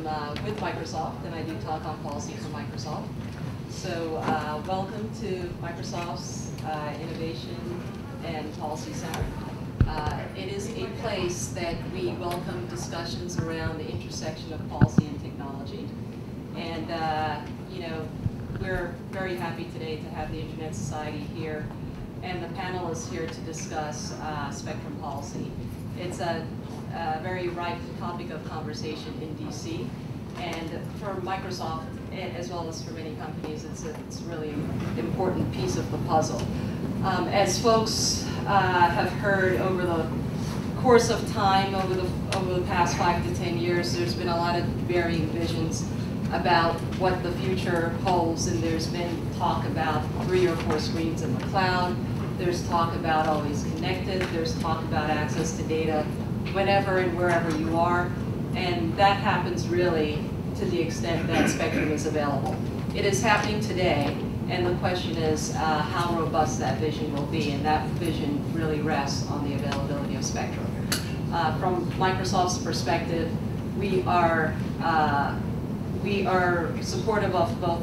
with Microsoft, and I do talk on policy for Microsoft. So welcome to Microsoft's Innovation and Policy Center. It is a place that we welcome discussions around the intersection of policy and technology. And you know, we're very happy today to have the Internet Society here and the panelists here to discuss spectrum policy. It's a very ripe topic of conversation in DC, and for Microsoft, as well as for many companies, it's really an important piece of the puzzle. As folks have heard over the course of time, over the past 5 to 10 years, there's been a lot of varying visions about what the future holds, and there's been talk about 3 or 4 screens in the cloud. There's talk about always connected. There's talk about access to data whenever and wherever you are, and that happens really to the extent that spectrum is available. It is happening today, and the question is how robust that vision will be, and that vision really rests on the availability of spectrum. From Microsoft's perspective, we are supportive of both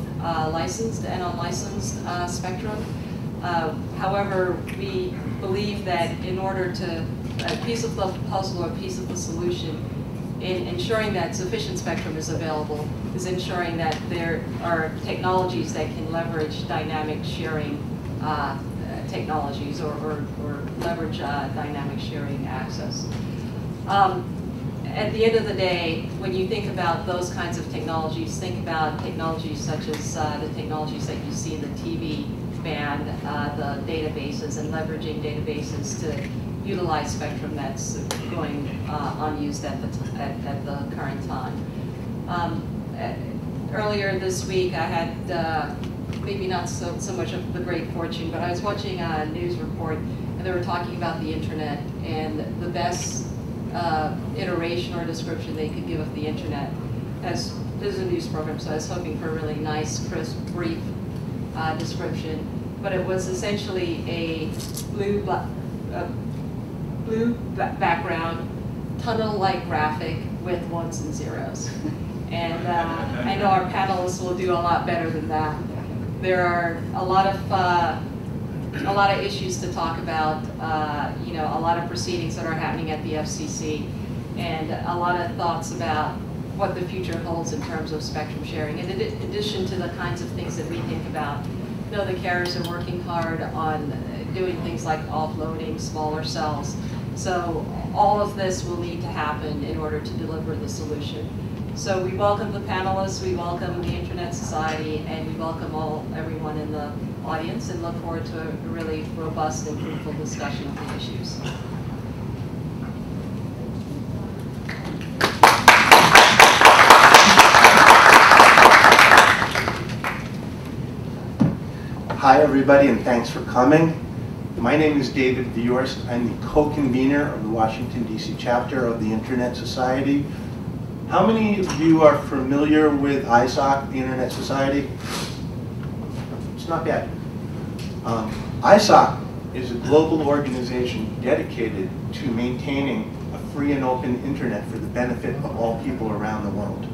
licensed and unlicensed spectrum. However, we believe that in order to, a piece of the puzzle or a piece of the solution in ensuring that sufficient spectrum is available is ensuring that there are technologies that can leverage dynamic sharing technologies or leverage dynamic sharing access. At the end of the day, when you think about those kinds of technologies, think about technologies such as the technologies that you see in the TV band, the databases, and leveraging databases to utilize spectrum that's going unused at the current time. Earlier this week, I had maybe not so much of the great fortune, but I was watching a news report, and they were talking about the internet, and the best iteration or description they could give of the internet. This is a news program, so I was hoping for a really nice, crisp, brief description, but it was essentially a blue background, tunnel-like graphic with ones and zeros. And I know our panelists will do a lot better than that. There are a lot of issues to talk about, you know, a lot of proceedings that are happening at the FCC, and a lot of thoughts about what the future holds in terms of spectrum sharing. And in addition to the kinds of things that we think about, you know, the carriers are working hard on doing things like offloading smaller cells. So all of this will need to happen in order to deliver the solution. So we welcome the panelists, we welcome the Internet Society, and we welcome everyone in the audience, and look forward to a really robust and fruitful discussion of the issues. Hi everybody, and thanks for coming. My name is David Viorst. I'm the co-convener of the Washington, D.C. chapter of the Internet Society. How many of you are familiar with ISOC, the Internet Society? It's not bad. ISOC is a global organization dedicated to maintaining a free and open internet for the benefit of all people around the world.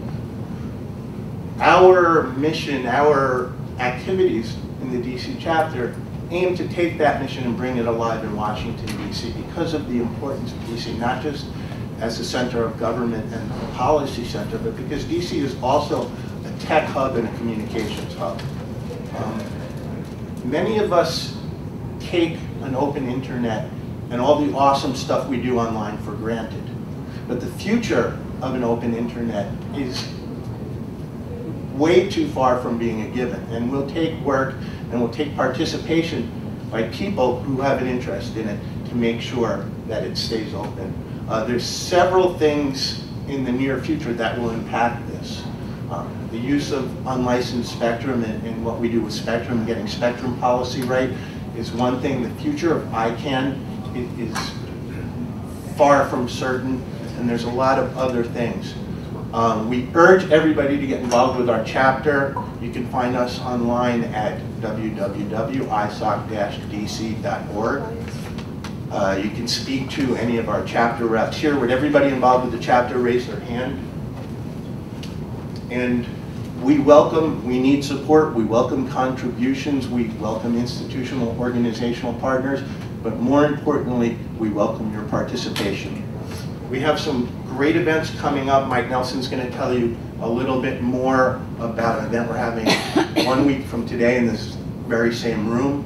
Our mission, our activities in the DC chapter aim to take that mission and bring it alive in Washington, D.C. because of the importance of D.C., not just as a center of government and a policy center, but because D.C. is also a tech hub and a communications hub. Many of us take an open internet and all the awesome stuff we do online for granted. But the future of an open internet is way too far from being a given. And we'll take work and we'll take participation by people who have an interest in it to make sure that it stays open. There's several things in the near future that will impact this. The use of unlicensed spectrum and what we do with spectrum, getting spectrum policy right, is one thing. The future of ICANN is far from certain, and there's a lot of other things. We urge everybody to get involved with our chapter. You can find us online at www.isoc-dc.org. You can speak to any of our chapter reps here. Would everybody involved with the chapter raise their hand? And we need support, we welcome contributions, we welcome institutional, organizational partners, but more importantly, we welcome your participation. We have some great events coming up. Mike Nelson's going to tell you a little bit more about an event we're having 1 week from today in this very same room.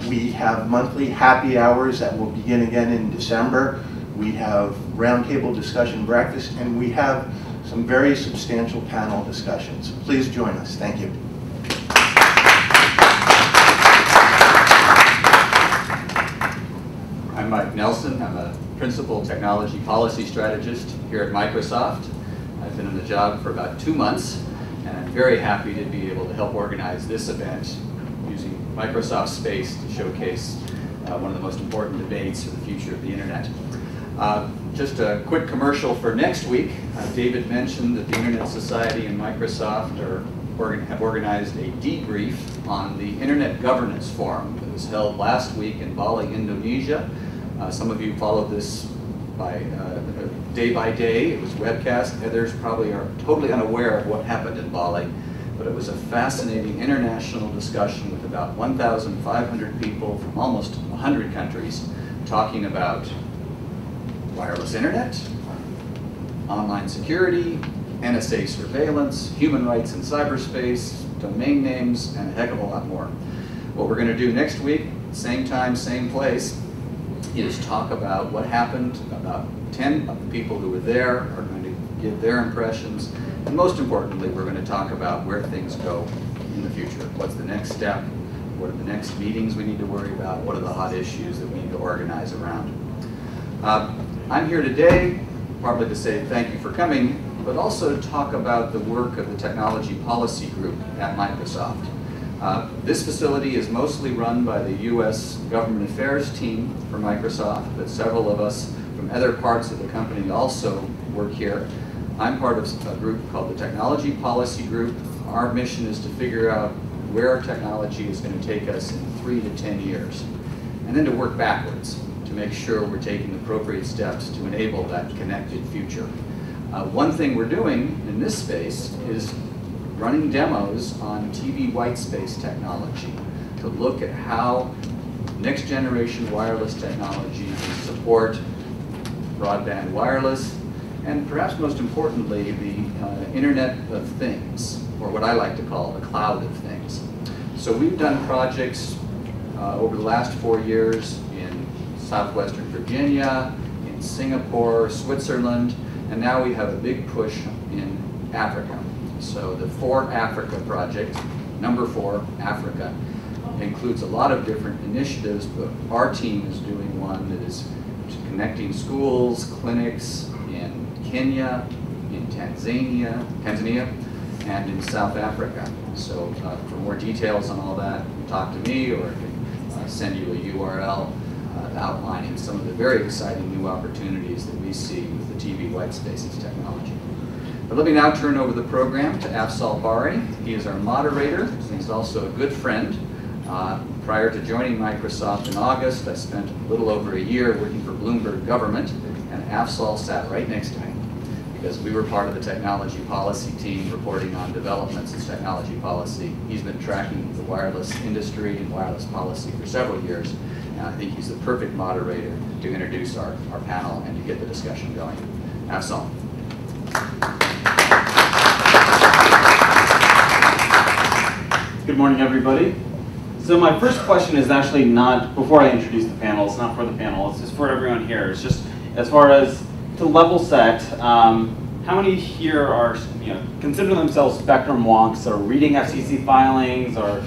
We have monthly happy hours that will begin again in December. We have roundtable discussion breakfast, and we have some very substantial panel discussions. Please join us. Thank you. I'm Mike Nelson. I'm a Principal Technology Policy Strategist here at Microsoft. I've been in the job for about 2 months, and I'm very happy to be able to help organize this event using Microsoft Space to showcase one of the most important debates for the future of the Internet. Just a quick commercial for next week. David mentioned that the Internet Society and Microsoft have organized a debrief on the Internet Governance Forum that was held last week in Bali, Indonesia. Some of you followed this day by day. It was webcast. Others probably are totally unaware of what happened in Bali, but it was a fascinating international discussion with about 1,500 people from almost 100 countries talking about wireless internet, online security, NSA surveillance, human rights in cyberspace, domain names, and a heck of a lot more. What we're going to do next week, same time, same place, is talk about what happened. About 10 of the people who were there are going to give their impressions, and most importantly, we're going to talk about where things go in the future. What's the next step? What are the next meetings we need to worry about? What are the hot issues that we need to organize around? I'm here today partly to say thank you for coming, but also to talk about the work of the Technology Policy Group at Microsoft. This facility is mostly run by the U.S. Government Affairs team for Microsoft, but several of us from other parts of the company also work here. I'm part of a group called the Technology Policy Group. Our mission is to figure out where technology is going to take us in 3 to 10 years, and then to work backwards to make sure we're taking appropriate steps to enable that connected future. One thing we're doing in this space is running demos on TV white space technology to look at how next generation wireless technology can support broadband wireless, and perhaps most importantly, the Internet of Things, or what I like to call the cloud of things. So we've done projects over the last 4 years in Southwestern Virginia, in Singapore, Switzerland, and now we have a big push in Africa. So the For Africa project, number 4, Africa, includes a lot of different initiatives, but our team is doing one that is connecting schools, clinics in Kenya, in Tanzania, and in South Africa. So for more details on all that, talk to me, or I can send you a URL outlining some of the very exciting new opportunities that we see with the TV white spaces technology. But let me now turn over the program to Afzal Bari. He is our moderator, and he's also a good friend. Prior to joining Microsoft in August, I spent a little over a year working for Bloomberg Government, and Afzal sat right next to me because we were part of the technology policy team reporting on developments in technology policy. He's been tracking the wireless industry and wireless policy for several years, and I think he's the perfect moderator to introduce our panel and to get the discussion going. Afzal. Good morning, everybody. So my first question is actually not, before I introduce the panel, it's not for the panel, it's just for everyone here. It's just as far as to level set, how many here are, consider themselves spectrum wonks or reading FCC filings or,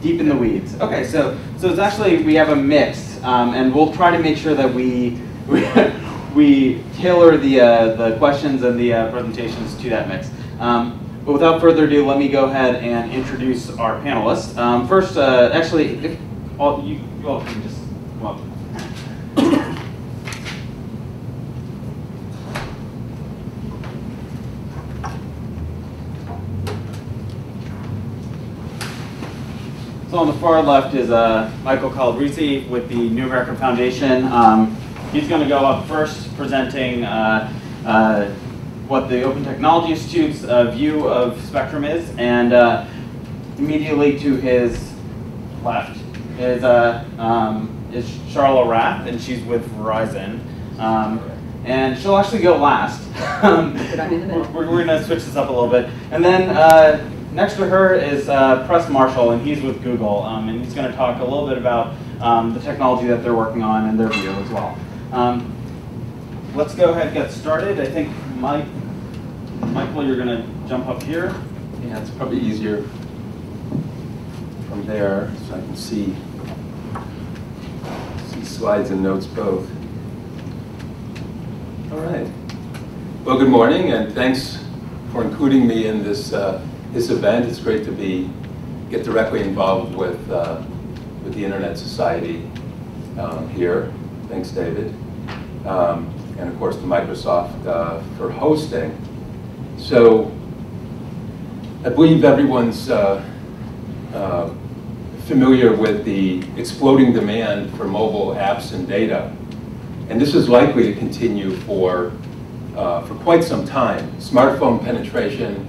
deep in the weeds? Okay, so it's actually, we have a mix, and we'll try to make sure that we tailor the questions and the presentations to that mix. But without further ado, let me go ahead and introduce our panelists. First, actually, if you all can just come up. So on the far left is Michael Calabrese with the New American Foundation. He's going to go up first presenting what the Open Technology Institute's view of spectrum is, and immediately to his left is Charla Rath, and she's with Verizon. And she'll actually go last. We're going to switch this up a little bit. And then next to her is Press Marshall, and he's with Google. And he's going to talk a little bit about the technology that they're working on and their view as well. Let's go ahead and get started. I think, Michael, you're going to jump up here. Yeah, it's probably easier from there, so I can see slides and notes both. All right. Well, good morning, and thanks for including me in this this event. It's great to get directly involved with the Internet Society here. Thanks, David, and of course to Microsoft for hosting. So, I believe everyone's familiar with the exploding demand for mobile apps and data. And this is likely to continue for quite some time. Smartphone penetration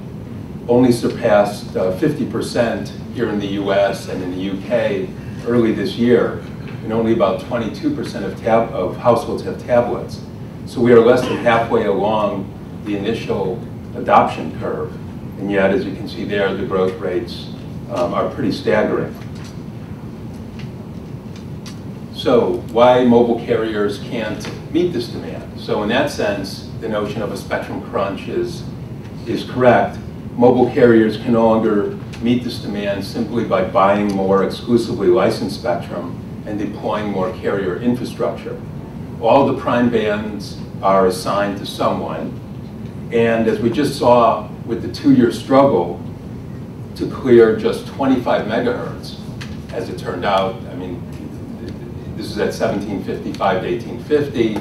only surpassed 50% here in the US and in the UK early this year, and only about 22% of households have tablets. So we are less than halfway along the initial adoption curve. And yet, as you can see there, the growth rates are pretty staggering. So why mobile carriers can't meet this demand? So in that sense, the notion of a spectrum crunch is correct. Mobile carriers can no longer meet this demand simply by buying more exclusively licensed spectrum and deploying more carrier infrastructure. All the prime bands are assigned to someone, and as we just saw with the 2-year struggle to clear just 25 megahertz, as it turned out, I mean, this is at 1755 to 1850.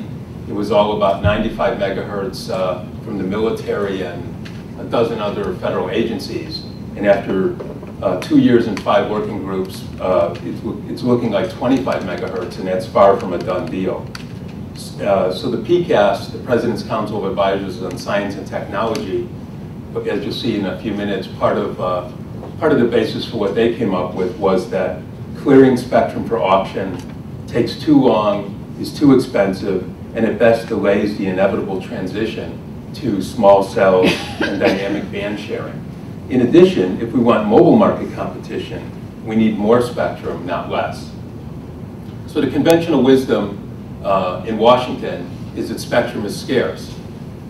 It was all about 95 megahertz from the military and a dozen other federal agencies. And after 2 years and 5 working groups, it's looking like 25 megahertz, and that's far from a done deal. So the PCAST, the President's Council of Advisors on Science and Technology, as you'll see in a few minutes, part of the basis for what they came up with was that clearing spectrum for auction takes too long, is too expensive, and at best delays the inevitable transition to small cells and dynamic band sharing. In addition, if we want mobile market competition, we need more spectrum, not less. So the conventional wisdom in Washington is that spectrum is scarce.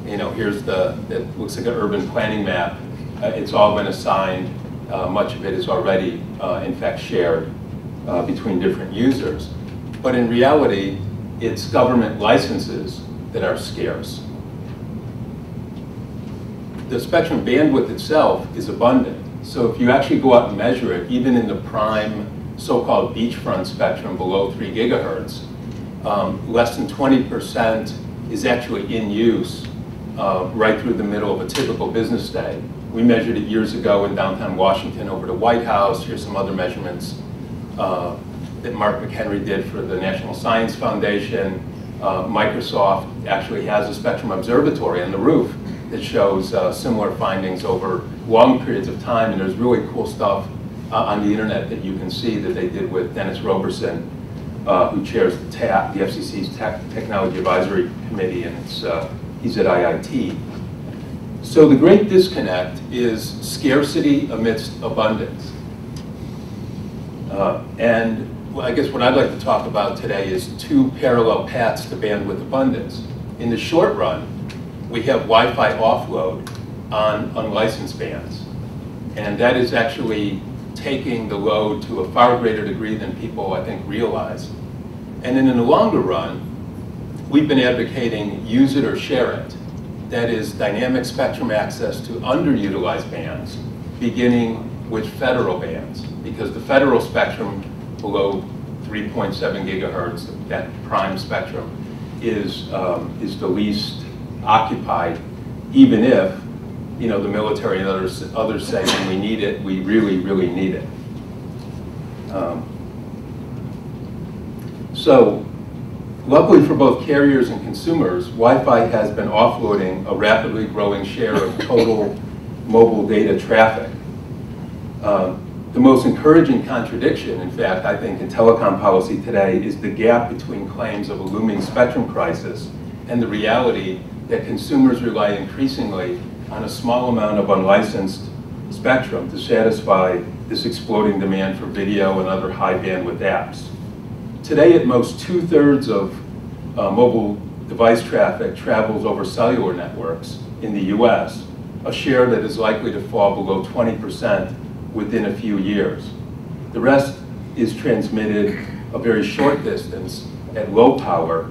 You know, here's it looks like an urban planning map. It's all been assigned. Much of it is already, in fact, shared between different users. But in reality, it's government licenses that are scarce. The spectrum bandwidth itself is abundant. So if you actually go out and measure it, even in the prime so-called beachfront spectrum below 3 gigahertz, less than 20% is actually in use right through the middle of a typical business day. We measured it years ago in downtown Washington over the White House. Here's some other measurements that Mark McHenry did for the National Science Foundation. Microsoft actually has a spectrum observatory on the roof that shows similar findings over long periods of time, and there's really cool stuff on the internet that you can see that they did with Dennis Roberson, who chairs the TAP, the FCC's Technology Advisory Committee, and he's at IIT. So the great disconnect is scarcity amidst abundance. And I guess what I'd like to talk about today is 2 parallel paths to bandwidth abundance. In the short run, we have Wi-Fi offload on unlicensed bands. And that is actually taking the load to a far greater degree than people, I think, realize. And then in the longer run, we've been advocating use it or share it. That is dynamic spectrum access to underutilized bands, beginning with federal bands, because the federal spectrum below 3.7 gigahertz, that prime spectrum, is the least occupied, even if, you know, the military and others say when we need it, we really, really need it. So Luckily for both carriers and consumers, Wi-Fi has been offloading a rapidly growing share of total mobile data traffic. The most encouraging contradiction, in fact, I think, in telecom policy today is the gap between claims of a looming spectrum crisis and the reality that consumers rely increasingly on a small amount of unlicensed spectrum to satisfy this exploding demand for video and other high bandwidth apps. Today, at most 2/3 of mobile device traffic travels over cellular networks in the US, a share that is likely to fall below 20% within a few years. The rest is transmitted a very short distance at low power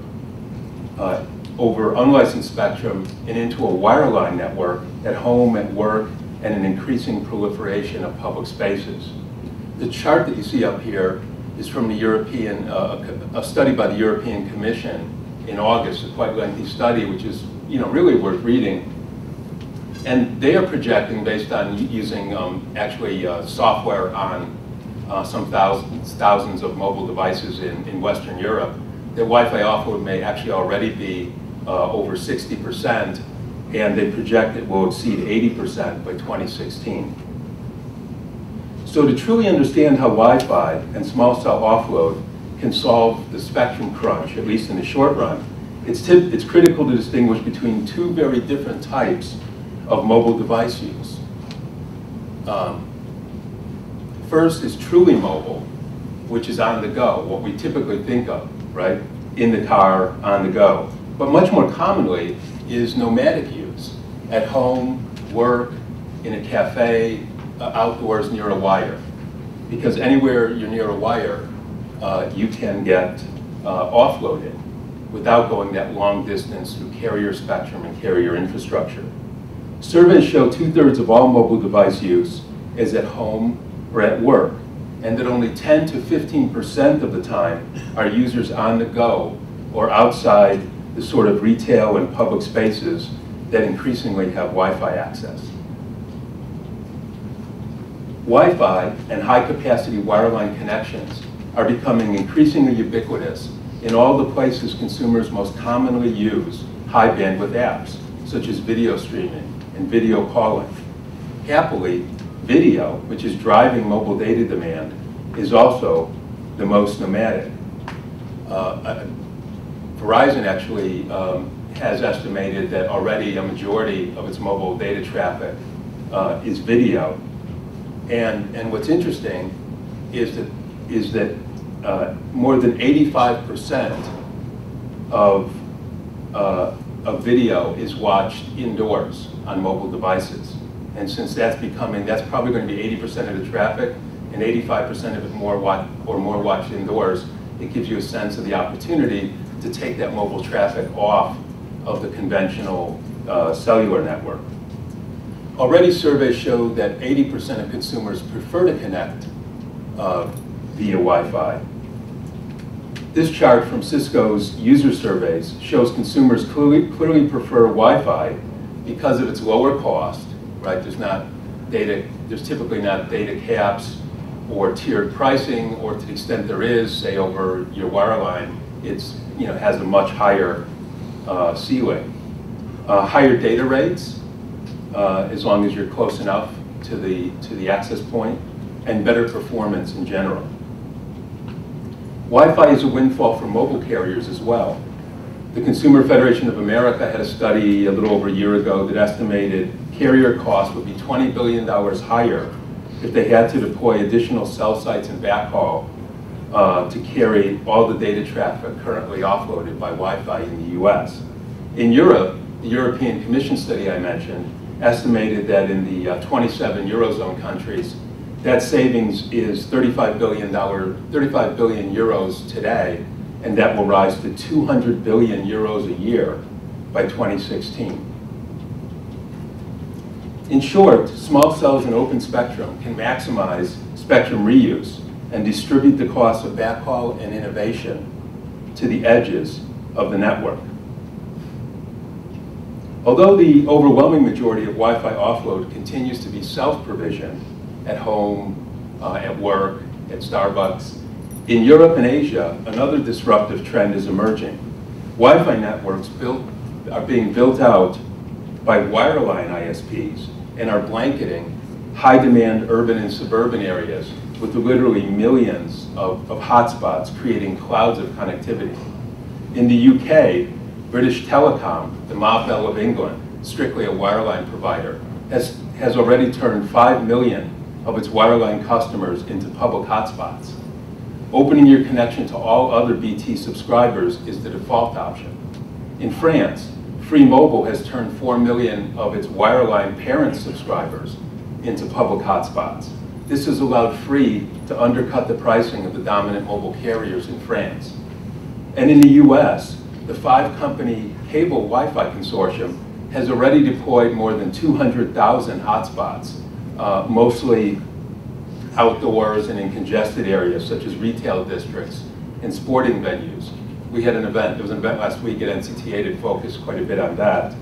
over unlicensed spectrum and into a wireline network at home, at work, and an increasing proliferation of public spaces. The chart that you see up here is from the European, a study by the European Commission in August, a quite lengthy study, which is really worth reading. And they are projecting, based on using software on some thousands of mobile devices in Western Europe, that Wi-Fi offload may actually already be over 60%, and they project it will exceed 80% by 2016. So to truly understand how Wi-Fi and small cell offload can solve the spectrum crunch, at least in the short run, it's critical to distinguish between two very different types of mobile device use. First is truly mobile, which is on the go, what we typically think of, right? In the car, on the go. But much more commonly is nomadic use, at home, work, in a cafe, outdoors near a wire. Because anywhere you're near a wire, you can get offloaded without going that long distance through carrier spectrum and carrier infrastructure. Surveys show 2/3 of all mobile device use is at home or at work, and that only 10 to 15% of the time are users on the go or outside the sort of retail and public spaces that increasingly have Wi-Fi access. Wi-Fi and high-capacity wireline connections are becoming increasingly ubiquitous in all the places consumers most commonly use high-bandwidth apps, such as video streaming and video calling. Happily, video, which is driving mobile data demand, is also the most nomadic. Verizon actually has estimated that already a majority of its mobile data traffic is video. And what's interesting is that more than 85% of video is watched indoors on mobile devices. And since that's probably going to be 80% of the traffic, and 85% of it more watched indoors, it gives you a sense of the opportunity to take that mobile traffic off of the conventional cellular network. Already surveys show that 80% of consumers prefer to connect via Wi-Fi. This chart from Cisco's user surveys shows consumers clearly prefer Wi-Fi because of its lower cost, right? There's typically not data caps or tiered pricing, or to the extent there is, say over your wireline, has a much higher ceiling. Higher data rates, as long as you're close enough to the access point, and better performance in general. Wi-Fi is a windfall for mobile carriers as well. The Consumer Federation of America had a study a little over a year ago that estimated carrier costs would be $20 billion higher if they had to deploy additional cell sites and backhaul to carry all the data traffic currently offloaded by Wi-Fi in the US. In Europe, the European Commission study I mentioned estimated that in the 27 Eurozone countries, that savings is 35 billion euros today, and that will rise to 200 billion euros a year by 2016. In short, small cells and open spectrum can maximize spectrum reuse and distribute the cost of backhaul and innovation to the edges of the network. Although the overwhelming majority of Wi-Fi offload continues to be self-provision at home, at work, at Starbucks, in Europe and Asia, another disruptive trend is emerging. Wi-Fi networks are being built out by wireline ISPs and are blanketing high-demand urban and suburban areas with literally millions of hotspots, creating clouds of connectivity. In the UK, British Telecom, the Mob Bell of England, strictly a wireline provider, has already turned 5 million of its wireline customers into public hotspots. Opening your connection to all other BT subscribers is the default option. In France, Free Mobile has turned 4 million of its wireline parent subscribers into public hotspots. This has allowed Free to undercut the pricing of the dominant mobile carriers in France. And in the US, the 5-company cable Wi-Fi consortium has already deployed more than 200,000 hotspots, mostly outdoors and in congested areas such as retail districts and sporting venues. We had an event, there was an event last week at NCTA that focused quite a bit on that.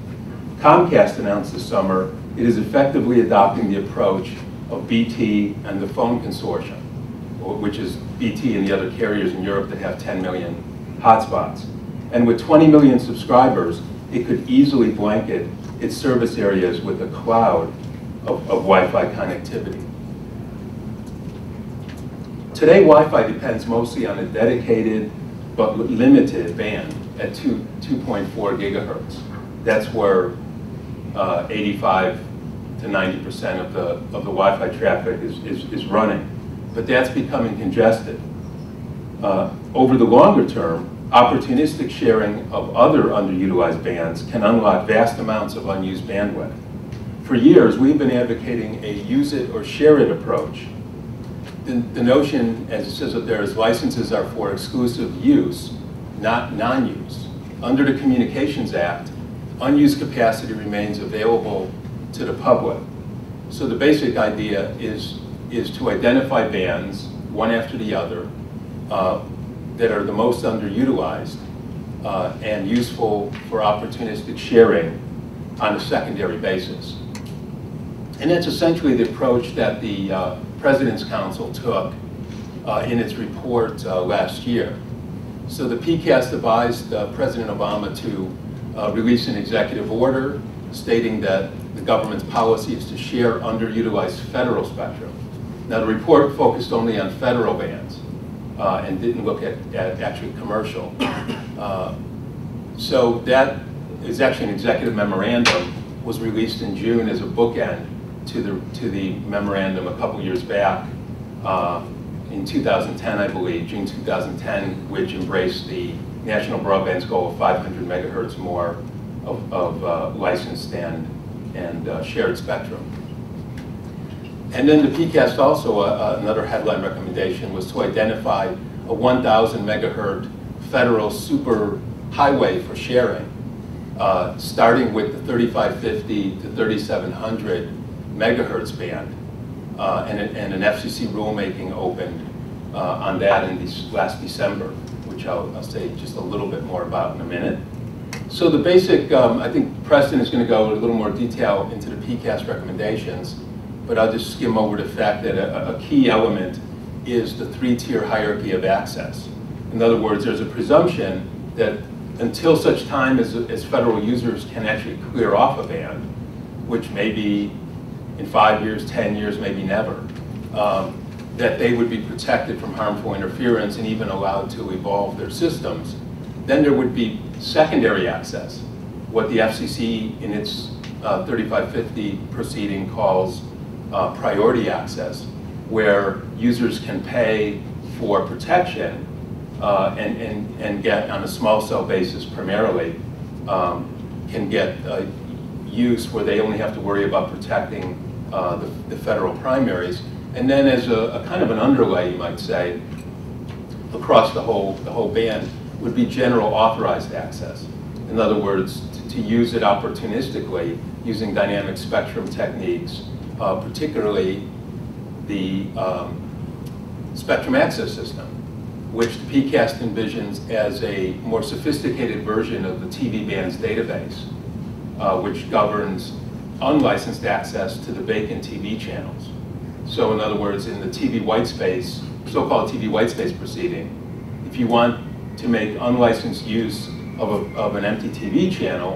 Comcast announced this summer it is effectively adopting the approach of BT and the phone consortium, which is BT and the other carriers in Europe that have 10 million hotspots. And with 20 million subscribers, it could easily blanket its service areas with a cloud of Wi-Fi connectivity. Today, Wi-Fi depends mostly on a dedicated but limited band at 2.4 gigahertz. That's where 85 to 90% of the Wi-Fi traffic is running. But that's becoming congested. Over the longer term, opportunistic sharing of other underutilized bands can unlock vast amounts of unused bandwidth. For years, we've been advocating a use it or share it approach. The notion, as it says up there, is licenses are for exclusive use, not non-use. Under the Communications Act, unused capacity remains available to the public. So the basic idea is to identify bands, one after the other, that are the most underutilized and useful for opportunistic sharing on a secondary basis. And that's essentially the approach that the President's Council took in its report last year. So the PCAST advised President Obama to release an executive order stating that the government's policy is to share underutilized federal spectrum. Now the report focused only on federal bands and didn't look at actually commercial. So that is actually an executive memorandum, was released in June as a bookend to the memorandum a couple years back in 2010, I believe, June 2010, which embraced the national broadband's goal of 500 megahertz more of licensed and shared spectrum. And then the PCAST also, another headline recommendation was to identify a 1,000 megahertz federal super highway for sharing, starting with the 3550 to 3700 megahertz band, and an FCC rulemaking opened on that in last December, which I'll say just a little bit more about in a minute. So the basic, I think Preston is going to go in a little more detail into the PCAST recommendations, but I'll just skim over the fact that a key element is the 3-tier hierarchy of access. In other words, there's a presumption that until such time as federal users can actually clear off a band, which may be in 5 years, 10 years, maybe never, that they would be protected from harmful interference and even allowed to evolve their systems. Then there would be secondary access, what the FCC in its 3550 proceeding calls priority access, where users can pay for protection and get, on a small cell basis primarily, can get use where they only have to worry about protecting the federal primaries. And then as a kind of an underlay, you might say, across the whole band would be general authorized access. In other words, to use it opportunistically using dynamic spectrum techniques, particularly the spectrum access system, which the PCAST envisions as a more sophisticated version of the TV bands database, which governs unlicensed access to the vacant TV channels. So in other words, in the TV white space, so-called TV white space proceeding, if you want to make unlicensed use of an empty TV channel,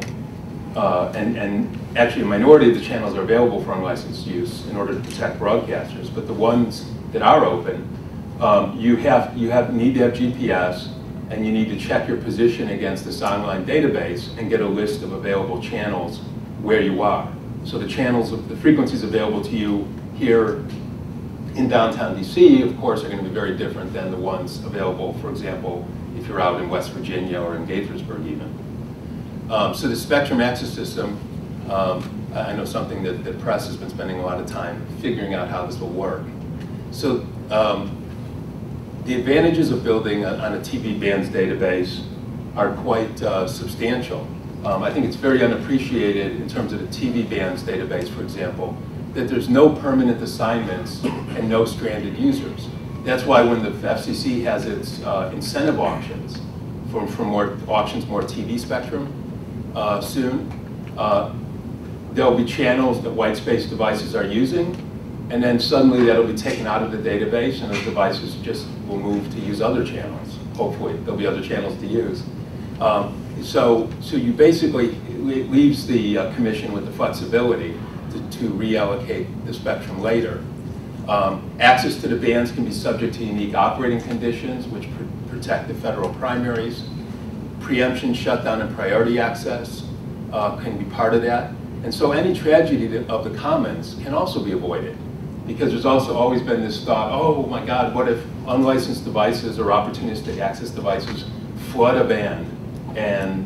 and actually a minority of the channels are available for unlicensed use in order to protect broadcasters, but the ones that are open, you need to have GPS, and you need to check your position against this online database and get a list of available channels where you are. So the frequencies available to you here in downtown DC, of course, are going to be very different than the ones available, for example, if you're out in West Virginia or in Gaithersburg even. So the spectrum access system, I know something that the press has been spending a lot of time figuring out how this will work. So the advantages of building on a TV bands database are quite substantial. I think it's very unappreciated in terms of the TV bands database, for example, that there's no permanent assignments and no stranded users. That's why when the FCC has its incentive auctions for more TV spectrum soon, there'll be channels that white space devices are using, and then suddenly that'll be taken out of the database and those devices just will move to use other channels. Hopefully, there'll be other channels to use. So you basically, it leaves the commission with the flexibility to reallocate the spectrum later. Access to the bands can be subject to unique operating conditions which protect the federal primaries. Preemption, shutdown, and priority access can be part of that. And so any tragedy of the commons can also be avoided, because there's also always been this thought, oh my God, what if unlicensed devices or opportunistic access devices flood a band and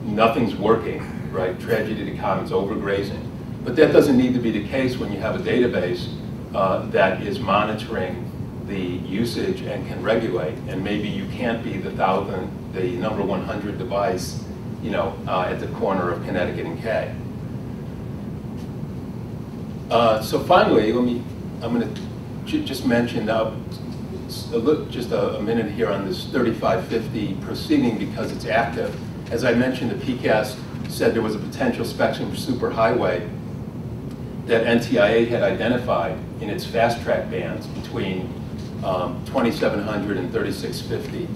nothing's working, right? Tragedy of the commons, overgrazing. But that doesn't need to be the case when you have a database that is monitoring the usage and can regulate. And maybe you can't be the number 100 device, at the corner of Connecticut and K. So finally, I'm going to just mention just a minute here on this 3550 proceeding because it's active. As I mentioned, the PCAST said there was a potential spectrum for superhighway that NTIA had identified in its fast-track bands between 2700 and 3650,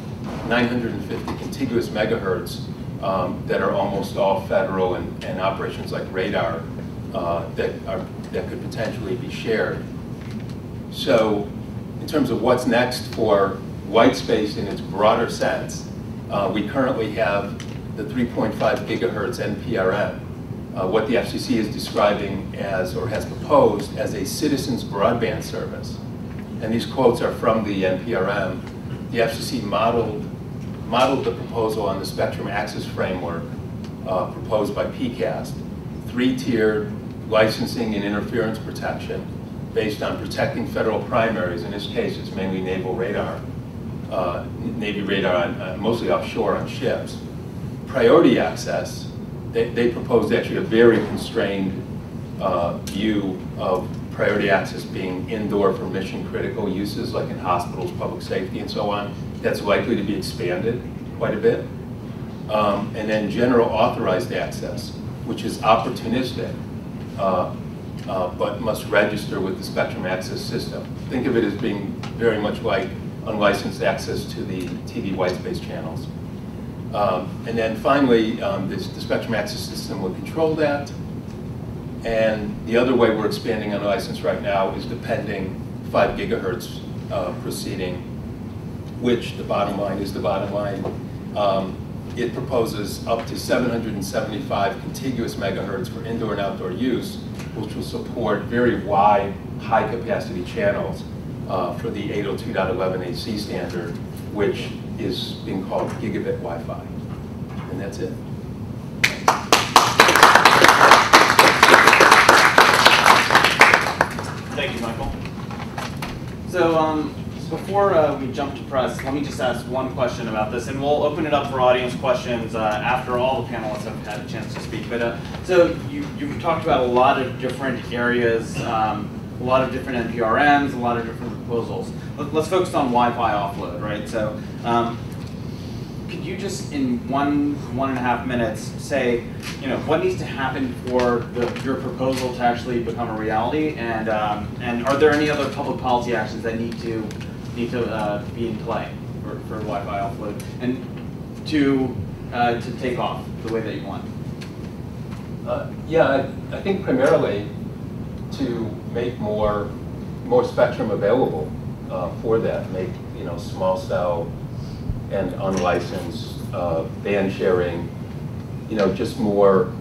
950 contiguous megahertz that are almost all federal and operations like radar that could potentially be shared. So in terms of what's next for white space in its broader sense, we currently have the 3.5 gigahertz NPRM, what the FCC is describing as, or has proposed as, a citizens broadband service. And these quotes are from the NPRM. The FCC modeled the proposal on the spectrum access framework proposed by PCAST, three-tiered licensing and interference protection based on protecting federal primaries. In this case, it's mainly naval radar, Navy radar, mostly offshore on ships. Priority access, they proposed actually a very constrained view of priority access being indoor for mission-critical uses, like in hospitals, public safety, and so on. That's likely to be expanded quite a bit. And then general authorized access, which is opportunistic, but must register with the spectrum access system. Think of it as being very much like unlicensed access to the TV white space channels. And then finally, the spectrum access system will control that. And the other way we're expanding on license right now is the pending 5 gigahertz proceeding, which the bottom line is the bottom line. It proposes up to 775 contiguous megahertz for indoor and outdoor use, which will support very wide, high-capacity channels for the 802.11ac standard, which is being called gigabit Wi-Fi. And that's it. Thank you, Michael. So before we jump to press, let me just ask one question about this, and we'll open it up for audience questions after all the panelists have had a chance to speak. But so you've talked about a lot of different areas, a lot of different NPRMs, a lot of different proposals. Let's focus on Wi-Fi offload, right? So could you just, in 1.5 minutes, say, what needs to happen for your proposal to actually become a reality, and are there any other public policy actions that need to be in play for Wi-Fi offload? And to to take off the way that you want? Yeah, I think primarily to make more spectrum available for that, make small cell and unlicensed band sharing, just more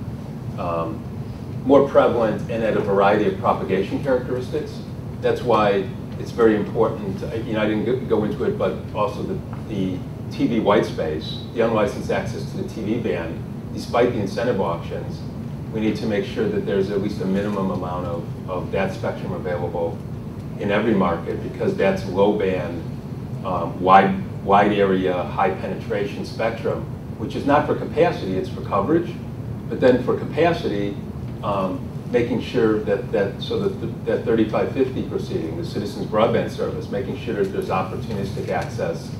prevalent and at a variety of propagation characteristics. That's why it's very important. I didn't go into it, but also the TV white space, the unlicensed access to the TV band, despite the incentive auctions, we need to make sure that there's at least a minimum amount of that spectrum available in every market, because that's low band, wide area, high penetration spectrum, which is not for capacity, it's for coverage. But then for capacity, making sure that 3550 proceeding, the Citizens Broadband Service, making sure that there's opportunistic access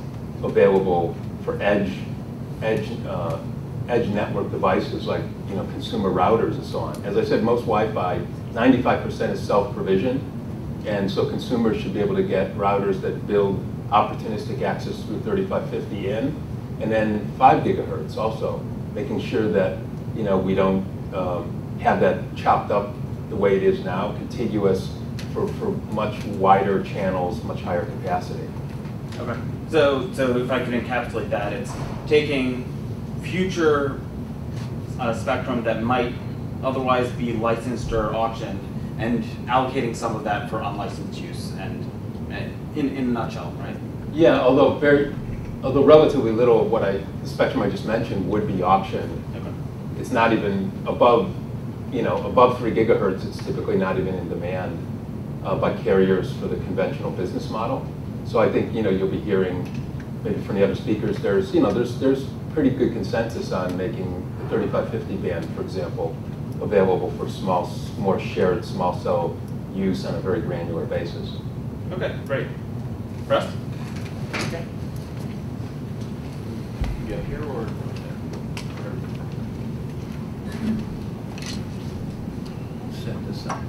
available for edge network devices like consumer routers and so on. As I said, most Wi-Fi, 95% is self-provision, and so consumers should be able to get routers that build opportunistic access through 3550 in, and then 5 gigahertz also, making sure that we don't have that chopped up the way it is now, contiguous for much wider channels, much higher capacity. Okay. So if I can encapsulate that, it's taking future spectrum that might otherwise be licensed or auctioned and allocating some of that for unlicensed use, and in a nutshell, right? Yeah, although relatively little of the spectrum I just mentioned would be auctioned. Okay. It's not even above 3 gigahertz, it's typically not even in demand by carriers for the conventional business model. So I think you'll be hearing maybe from the other speakers, there's pretty good consensus on making the 3550 band, for example, available for more shared small cell use on a very granular basis. Okay, great. Russ? Okay. You up here or? Set this up.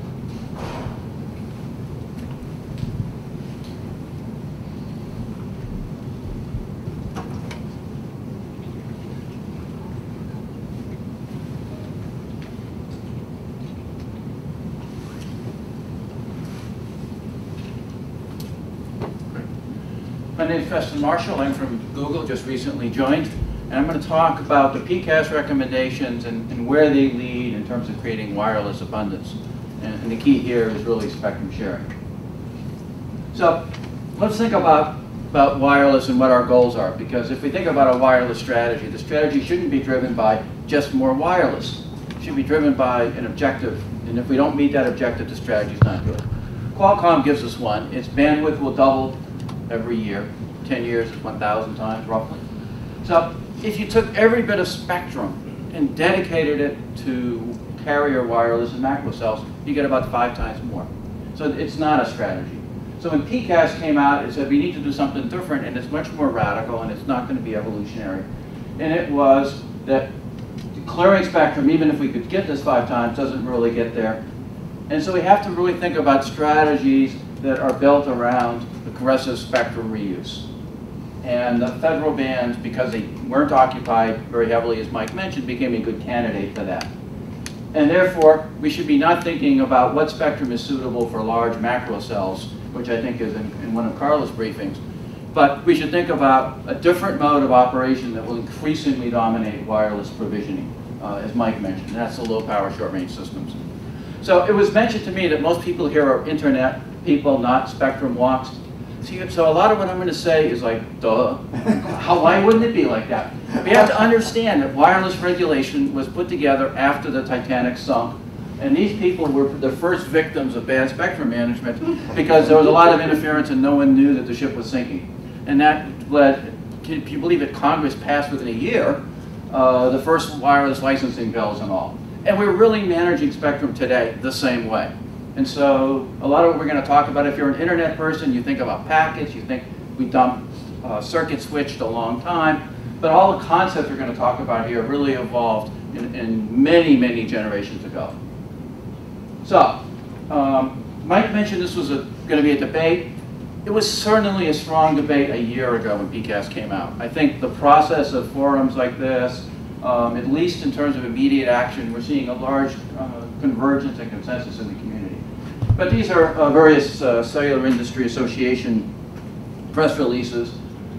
My name is Preston Marshall. I'm from Google, just recently joined. And I'm going to talk about the PCAST recommendations and where they lead in terms of creating wireless abundance. And the key here is really spectrum sharing. So let's think about wireless and what our goals are. Because if we think about a wireless strategy, the strategy shouldn't be driven by just more wireless. It should be driven by an objective. And if we don't meet that objective, the strategy is not good. Qualcomm gives us one. Its bandwidth will double every year. 10 years is 1,000 times, roughly. So if you took every bit of spectrum and dedicated it to carrier wireless and macro cells, you get about 5 times more. So it's not a strategy. So when PCAST came out, it said we need to do something different, and it's much more radical, and it's not going to be evolutionary. And it was that clearing spectrum, even if we could get this 5 times, doesn't really get there. And so we have to really think about strategies that are built around aggressive spectrum reuse. And the federal bands, because they weren't occupied very heavily, as Mike mentioned, became a good candidate for that. And therefore, we should be not thinking about what spectrum is suitable for large macro cells, which I think is in one of Carla's briefings, but we should think about a different mode of operation that will increasingly dominate wireless provisioning, as Mike mentioned. That's the low power short range systems. So it was mentioned to me that most people here are internet people, not spectrum walks. So a lot of what I'm going to say is like, duh. Why wouldn't it be like that? We have to understand that wireless regulation was put together after the Titanic sunk. And these people were the first victims of bad spectrum management because there was a lot of interference and no one knew that the ship was sinking. And that led, can you believe it, Congress passed within a year the first wireless licensing bills and all. And we're really managing spectrum today the same way. And so a lot of what we're going to talk about, if you're an internet person, you think about packets, you think we dump circuit switched a long time. But all the concepts we're going to talk about here really evolved in many, many generations ago. So, Mike mentioned this was going to be a debate. It was certainly a strong debate a year ago when PCAST came out. I think the process of forums like this, at least in terms of immediate action, we're seeing a large convergence and consensus in the community. But these are various Cellular Industry Association press releases.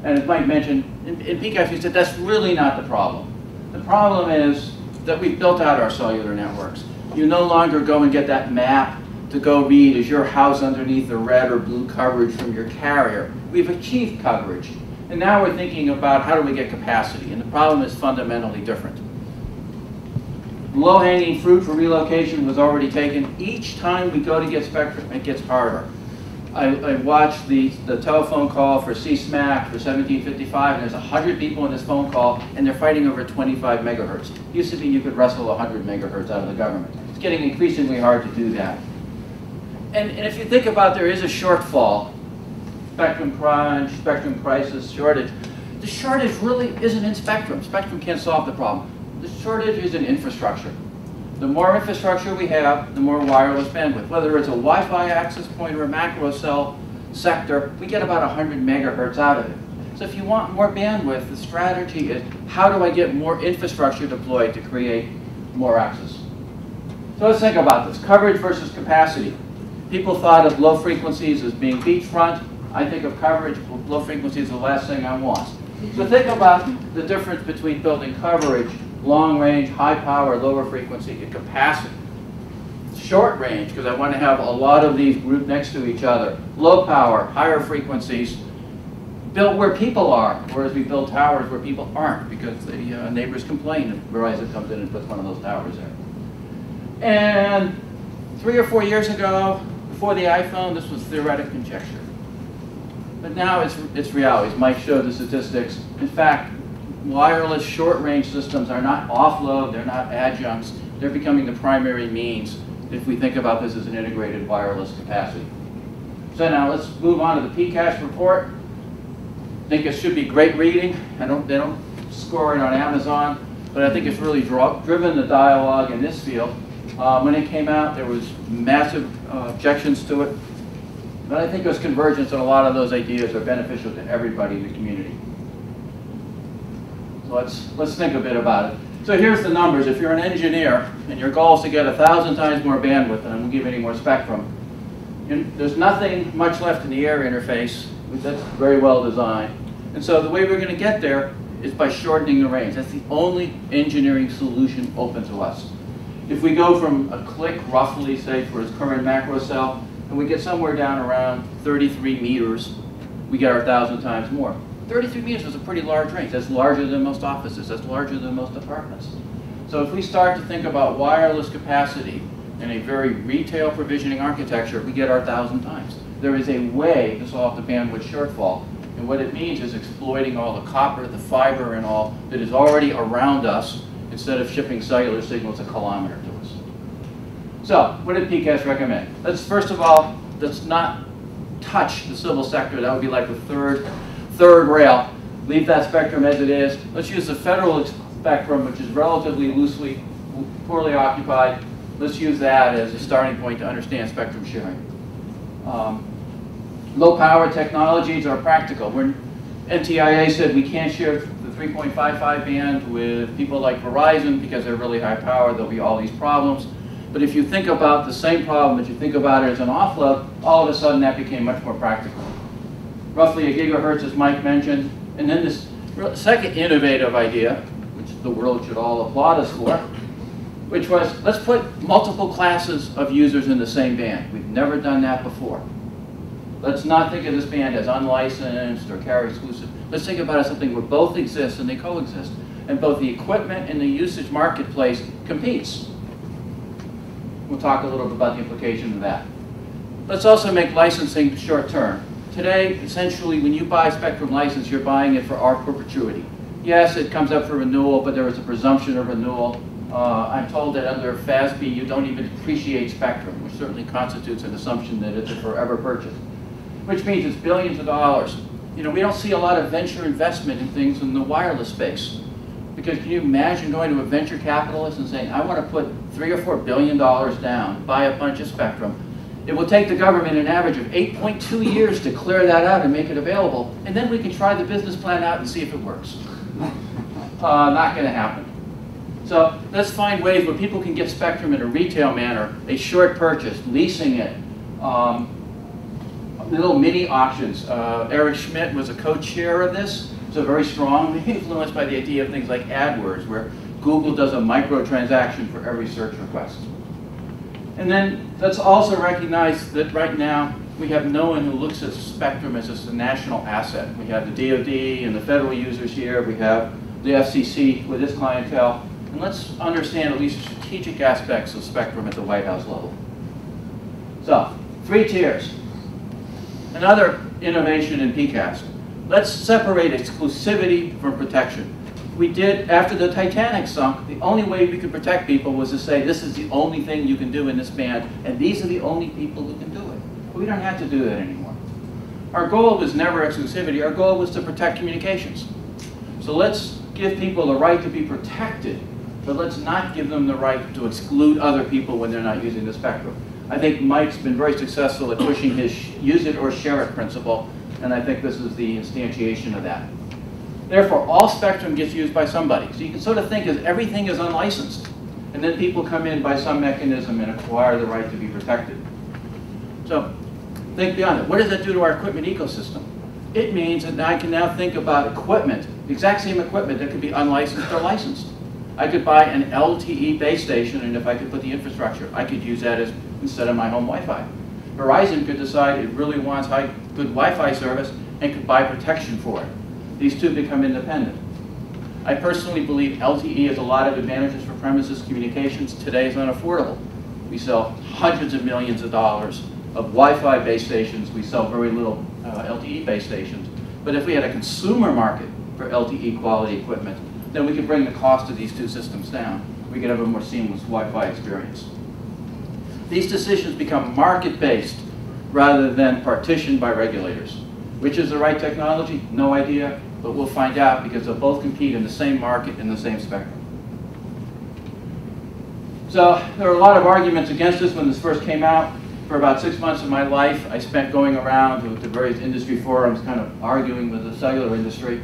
And as Mike mentioned, in PCAST, we said that's really not the problem. The problem is that we've built out our cellular networks. You no longer go and get that map to go read, is your house underneath the red or blue coverage from your carrier? We've achieved coverage. And now we're thinking about how do we get capacity, and the problem is fundamentally different. Low-hanging fruit for relocation was already taken. Each time we go to get spectrum, it gets harder. I watched the telephone call for CSMAC for 1755, and there's 100 people in this phone call, and they're fighting over 25 megahertz. It used to be you could wrestle 100 megahertz out of the government. It's getting increasingly hard to do that. And if you think about there is a shortfall, spectrum crunch, spectrum crisis, shortage, the shortage really isn't in spectrum. Spectrum can't solve the problem. The shortage is in infrastructure. The more infrastructure we have, the more wireless bandwidth. Whether it's a Wi-Fi access point or a macro cell sector, we get about 100 megahertz out of it. So if you want more bandwidth, the strategy is how do I get more infrastructure deployed to create more access? So let's think about this. Coverage versus capacity. People thought of low frequencies as being beachfront. I think of coverage, low frequency is the last thing I want. So think about the difference between building coverage, long range, high power, lower frequency, and capacity. Short range, because I want to have a lot of these grouped next to each other. Low power, higher frequencies, built where people are, whereas we build towers where people aren't, because the neighbors complain if Verizon comes in and puts one of those towers there. And 3 or 4 years ago, before the iPhone, this was theoretic conjecture. But now it's reality. Mike showed the statistics. In fact, wireless short-range systems are not offload, they're not adjuncts, they're becoming the primary means if we think about this as an integrated wireless capacity. So now let's move on to the PCAST report. I think it should be great reading. They don't score it on Amazon, but I think it's really driven the dialogue in this field. When it came out, there was massive objections to it, but I think there's convergence and a lot of those ideas are beneficial to everybody in the community. So let's think a bit about it. So here's the numbers. If you're an engineer and your goal is to get 1,000 times more bandwidth, and I won't give any more spectrum, there's nothing much left in the air interface. That's very well designed. And so the way we're going to get there is by shortening the range. That's the only engineering solution open to us. If we go from a click, roughly, say, for its current macro cell, and we get somewhere down around 33 meters, we get our 1,000 times more. 33 meters is a pretty large range. That's larger than most offices. That's larger than most apartments. So if we start to think about wireless capacity in a very retail provisioning architecture, we get our 1,000 times. There is a way to solve the bandwidth shortfall. And what it means is exploiting all the copper, the fiber, and all that is already around us instead of shipping cellular signals a kilometer to us. So what did PCAST recommend? First of all, let's not touch the civil sector. That would be like the third rail. Leave that spectrum as it is. Let's use the federal spectrum, which is relatively loosely, poorly occupied. Let's use that as a starting point to understand spectrum sharing. Low power technologies are practical. NTIA said we can't share the 3.55 band with people like Verizon because they're really high power. There'll be all these problems. But if you think about the same problem, but you think about it as an offload, all of a sudden that became much more practical. Roughly 1 gigahertz, as Mike mentioned. And then this second innovative idea, which the world should all applaud us for, which was, let's put multiple classes of users in the same band. We've never done that before. Let's not think of this band as unlicensed or carrier exclusive. Let's think about it as something where both exist and they coexist. And both the equipment and the usage marketplace competes. We'll talk a little bit about the implication of that. Let's also make licensing short-term. Today, essentially, when you buy a spectrum license, you're buying it for our perpetuity. Yes, it comes up for renewal, but there is a presumption of renewal. I'm told that under FASB, you don't even depreciate spectrum, which certainly constitutes an assumption that it's a forever purchase, which means it's billions of dollars. You know, we don't see a lot of venture investment in things in the wireless space. Because can you imagine going to a venture capitalist and saying, I want to put $3 or $4 billion down, buy a bunch of spectrum. It will take the government an average of 8.2 years to clear that out and make it available. And then we can try the business plan out and see if it works. Not going to happen. So let's find ways where people can get spectrum in a retail manner, a short purchase, leasing it, little mini auctions. Eric Schmidt was a co-chair of this, so very strongly influenced by the idea of things like AdWords, where Google does a microtransaction for every search request. And then let's also recognize that right now we have no one who looks at spectrum as just a national asset. We have the DoD and the federal users here. We have the FCC with its clientele. And let's understand at least the strategic aspects of spectrum at the White House level. So, 3 tiers. Another innovation in PCAST. Let's separate exclusivity from protection. We did, after the Titanic sunk, the only way we could protect people was to say, this is the only thing you can do in this band, and these are the only people who can do it. But we don't have to do that anymore. Our goal was never exclusivity. Our goal was to protect communications. So let's give people the right to be protected, but let's not give them the right to exclude other people when they're not using the spectrum. I think Mike's been very successful at pushing his use it or share it principle, and I think this is the instantiation of that. Therefore, all spectrum gets used by somebody. So you can sort of think of everything is unlicensed, and then people come in by some mechanism and acquire the right to be protected. So think beyond it. What does that do to our equipment ecosystem? It means that I can now think about equipment, the exact same equipment that could be unlicensed or licensed. I could buy an LTE base station, and if I could put the infrastructure, I could use that as instead of my home Wi-Fi. Verizon could decide it really wants good Wi-Fi service and could buy protection for it. These two become independent. I personally believe LTE has a lot of advantages for premises communications. Today is unaffordable. We sell hundreds of millions of dollars of Wi-Fi base stations. We sell very little LTE base stations. But if we had a consumer market for LTE quality equipment, then we could bring the cost of these two systems down. We could have a more seamless Wi-Fi experience. These decisions become market-based rather than partitioned by regulators. Which is the right technology? No idea, but we'll find out because they'll both compete in the same market in the same spectrum. So there are a lot of arguments against this when this first came out. For about 6 months of my life, I spent going around to various industry forums kind of arguing with the cellular industry.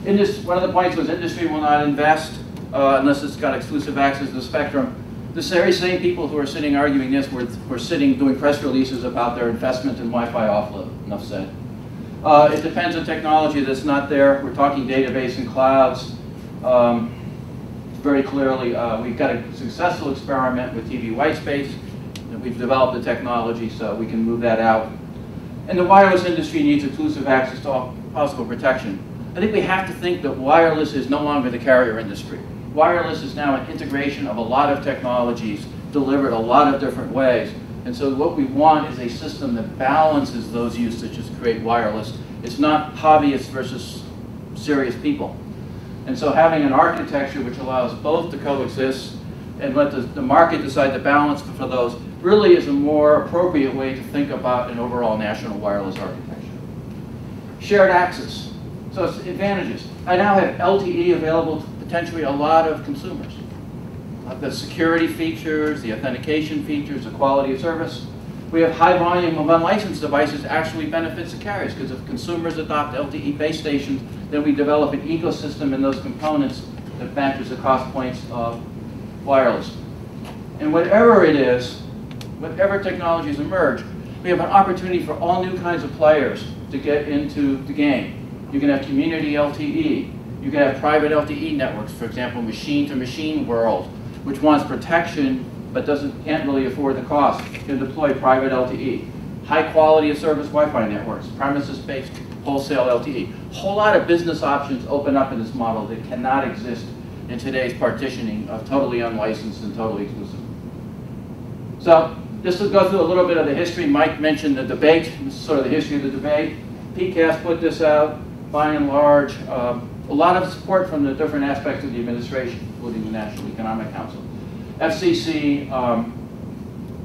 One of the points was industry will not invest unless it's got exclusive access to the spectrum. The very same people who are sitting arguing this were sitting doing press releases about their investment in Wi-Fi offload. Enough said. It depends on technology that's not there. We're talking database and clouds. Very clearly, we've got a successful experiment with TV white space. And we've developed the technology so we can move that out. And the wireless industry needs exclusive access to all possible protection. I think we have to think that wireless is no longer the carrier industry. Wireless is now an integration of a lot of technologies delivered a lot of different ways. And so what we want is a system that balances those usages to create wireless. It's not hobbyists versus serious people. And so having an architecture which allows both to coexist and let the market decide the balance for those really is a more appropriate way to think about an overall national wireless architecture. Shared access. So it's advantages. I now have LTE available to potentially a lot of consumers. The security features, the authentication features, the quality of service. We have high volume of unlicensed devices actually benefits the carriers because if consumers adopt LTE base stations, then we develop an ecosystem in those components that matches the cost points of wireless. And whatever it is, whatever technologies emerge, we have an opportunity for all new kinds of players to get into the game. You can have community LTE. You can have private LTE networks, for example, machine-to-machine world, which wants protection but can't really afford the cost. You can deploy private LTE. High quality of service Wi-Fi networks, premises-based wholesale LTE. A whole lot of business options open up in this model that cannot exist in today's partitioning of totally unlicensed and totally exclusive. So just to go through a little bit of the history, Mike mentioned the debate. This is sort of the history of the debate. PCAST put this out, by and large. A lot of support from the different aspects of the administration, including the National Economic Council. FCC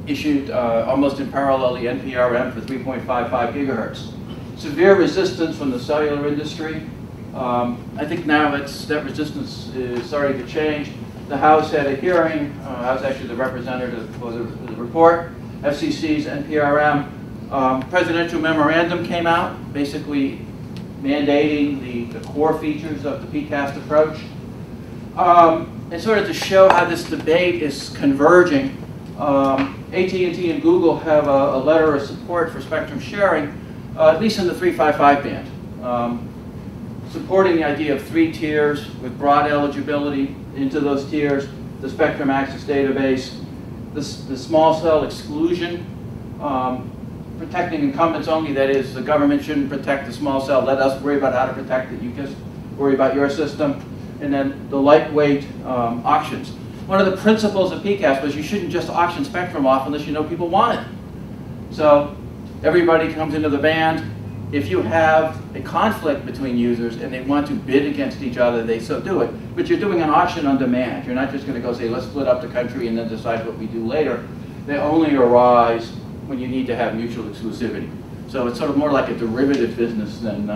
issued almost in parallel the NPRM for 3.55 gigahertz. Severe resistance from the cellular industry. I think now that resistance is starting to change. The House had a hearing. I was actually the representative for the report. FCC's NPRM presidential memorandum came out, basically mandating the core features of the PCAST approach. And sort of to show how this debate is converging, AT&T and Google have a letter of support for spectrum sharing, at least in the 355 band, supporting the idea of 3 tiers with broad eligibility into those tiers, the spectrum access database, the small cell exclusion, protecting incumbents only, that is, the government shouldn't protect the small cell, let us worry about how to protect it, you just worry about your system, and then the lightweight auctions. One of the principles of PCAST was you shouldn't just auction spectrum off unless you know people want it. So everybody comes into the band. If you have a conflict between users and they want to bid against each other, they so do it. But you're doing an auction on demand. You're not just going to go say, let's split up the country and then decide what we do later. They only arise when you need to have mutual exclusivity. So it's sort of more like a derivative business than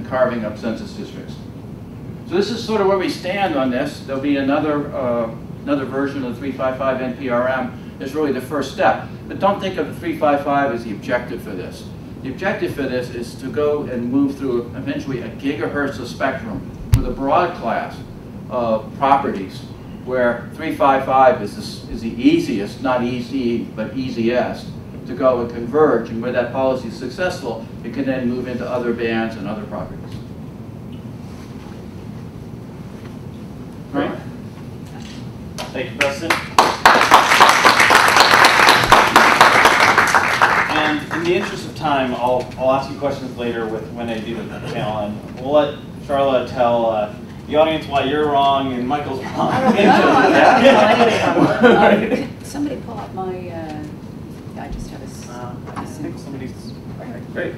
carving up census districts. So this is sort of where we stand on this. There'll be another version of the 355 NPRM. It's really the first step. But don't think of the 355 as the objective for this. The objective for this is to go and move through eventually a gigahertz of spectrum with a broad class of properties where 355 is the easiest, not easy, but easiest to go and converge. And where that policy is successful, it can then move into other bands and other properties. Right? Thank you, Preston. And in the interest of time, I'll ask you questions later when I do the panel, and we'll let Charla tell the audience why you're wrong and Michael's wrong. I don't know. I don't know. Could somebody pull up my? I just have a. I think somebody's. Okay, great.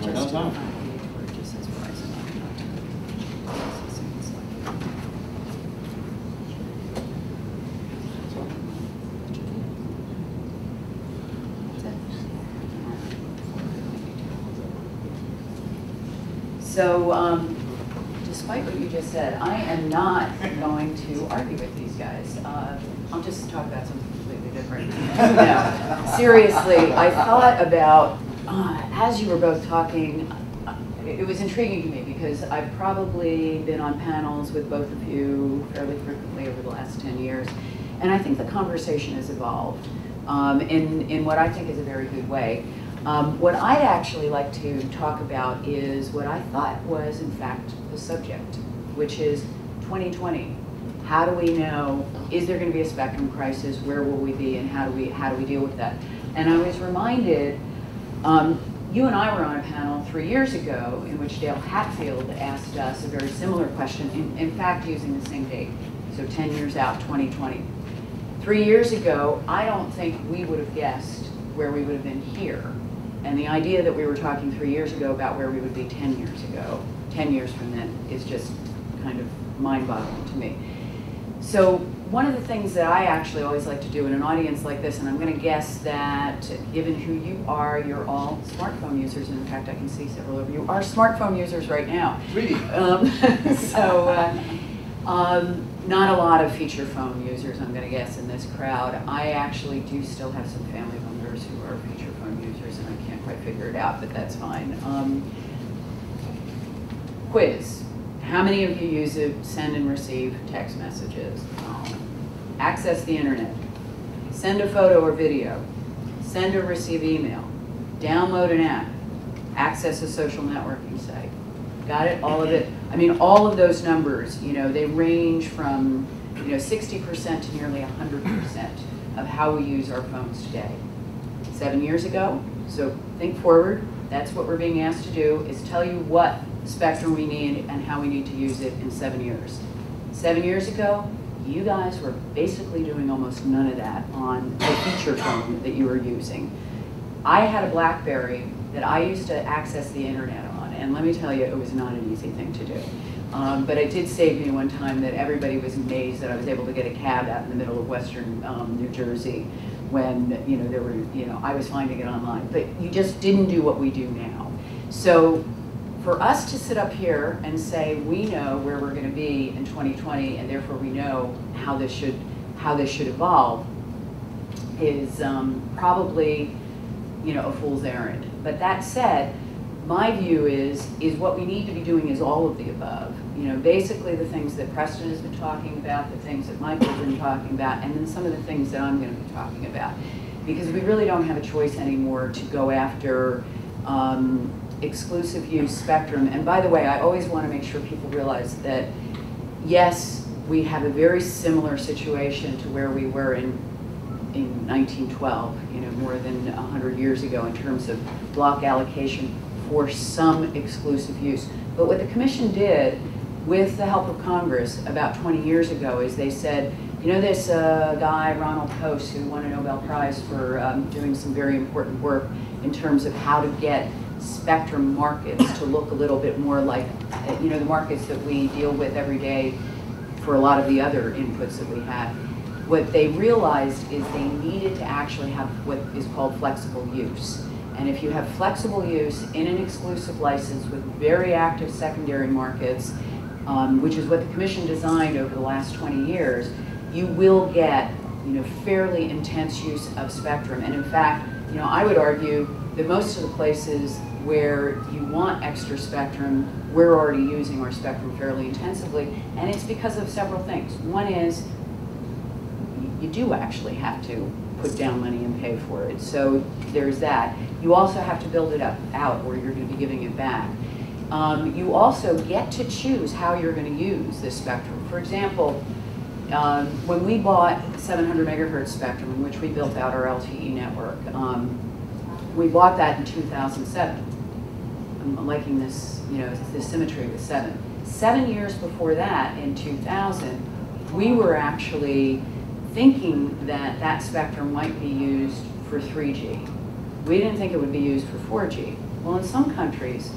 Just No. So, despite what you just said, I am not going to argue with these guys. I'll just talk about something completely different. No, seriously, I thought about, as you were both talking, it was intriguing to me because I've probably been on panels with both of you fairly frequently over the last 10 years. And I think the conversation has evolved in what I think is a very good way. What I'd actually like to talk about is what I thought was, in fact, the subject, which is 2020. How do we know, is there going to be a spectrum crisis? Where will we be, and how do we deal with that? And I was reminded, you and I were on a panel 3 years ago in which Dale Hatfield asked us a very similar question, in fact, using the same date, so 10 years out, 2020. 3 years ago, I don't think we would have guessed where we would have been here. And the idea that we were talking 3 years ago about where we would be 10 years ago, 10 years from then, is just kind of mind-boggling to me. So one of the things that I actually always like to do in an audience like this, and I'm going to guess that given who you are, you're all smartphone users, and in fact I can see several of you are smartphone users right now. Really? Not a lot of feature phone users, I'm going to guess, in this crowd. I actually do still have some family members who are feature phone users, and I can't quite figure it out, but that's fine. Quiz. How many of you send and receive text messages? Access the internet. Send a photo or video. Send or receive email. Download an app. Access a social networking site. Got it? All of it. I mean, all of those numbers, they range from, 60% to nearly 100% of how we use our phones today. 7 years ago, so think forward, that's what we're being asked to do, is tell you what spectrum we need and how we need to use it in 7 years. 7 years ago, you guys were basically doing almost none of that on the feature phone that you were using. I had a BlackBerry that I used to access the internet on, and let me tell you, it was not an easy thing to do. But it did save me one time that everybody was amazed that I was able to get a cab out in the middle of western New Jersey when there were I was finding it online. But you just didn't do what we do now. So for us to sit up here and say we know where we're going to be in 2020 and therefore we know how this should evolve is probably a fool's errand. But that said, my view is what we need to be doing is all of the above. You know, basically the things that Preston has been talking about, the things that Michael's been talking about, and then some of the things that I'm going to be talking about. Because we really don't have a choice anymore to go after exclusive use spectrum. And by the way, I always want to make sure people realize that, yes, we have a very similar situation to where we were in 1912, you know, more than 100 years ago in terms of block allocation for some exclusive use. But what the commission did with the help of Congress about 20 years ago is they said, you know, this guy, Ronald Coase, who won a Nobel Prize for doing some very important work in terms of how to get spectrum markets to look a little bit more like, you know, the markets that we deal with every day for a lot of the other inputs that we have. What they realized is they needed to actually have what is called flexible use. And if you have flexible use in an exclusive license with very active secondary markets, which is what the commission designed over the last 20 years, you will get, you know, fairly intense use of spectrum. And in fact, you know, I would argue that most of the places where you want extra spectrum, we're already using our spectrum fairly intensively, and it's because of several things. One is you do actually have to put down money and pay for it. So there's that. You also have to build it out or you're going to be giving it back. You also get to choose how you're going to use this spectrum. For example, when we bought 700 megahertz spectrum, in which we built out our LTE network, we bought that in 2007. I'm liking this, you know, this symmetry with 7. 7 years before that, in 2000, we were actually thinking that that spectrum might be used for 3G. We didn't think it would be used for 4G. Well, in some countries,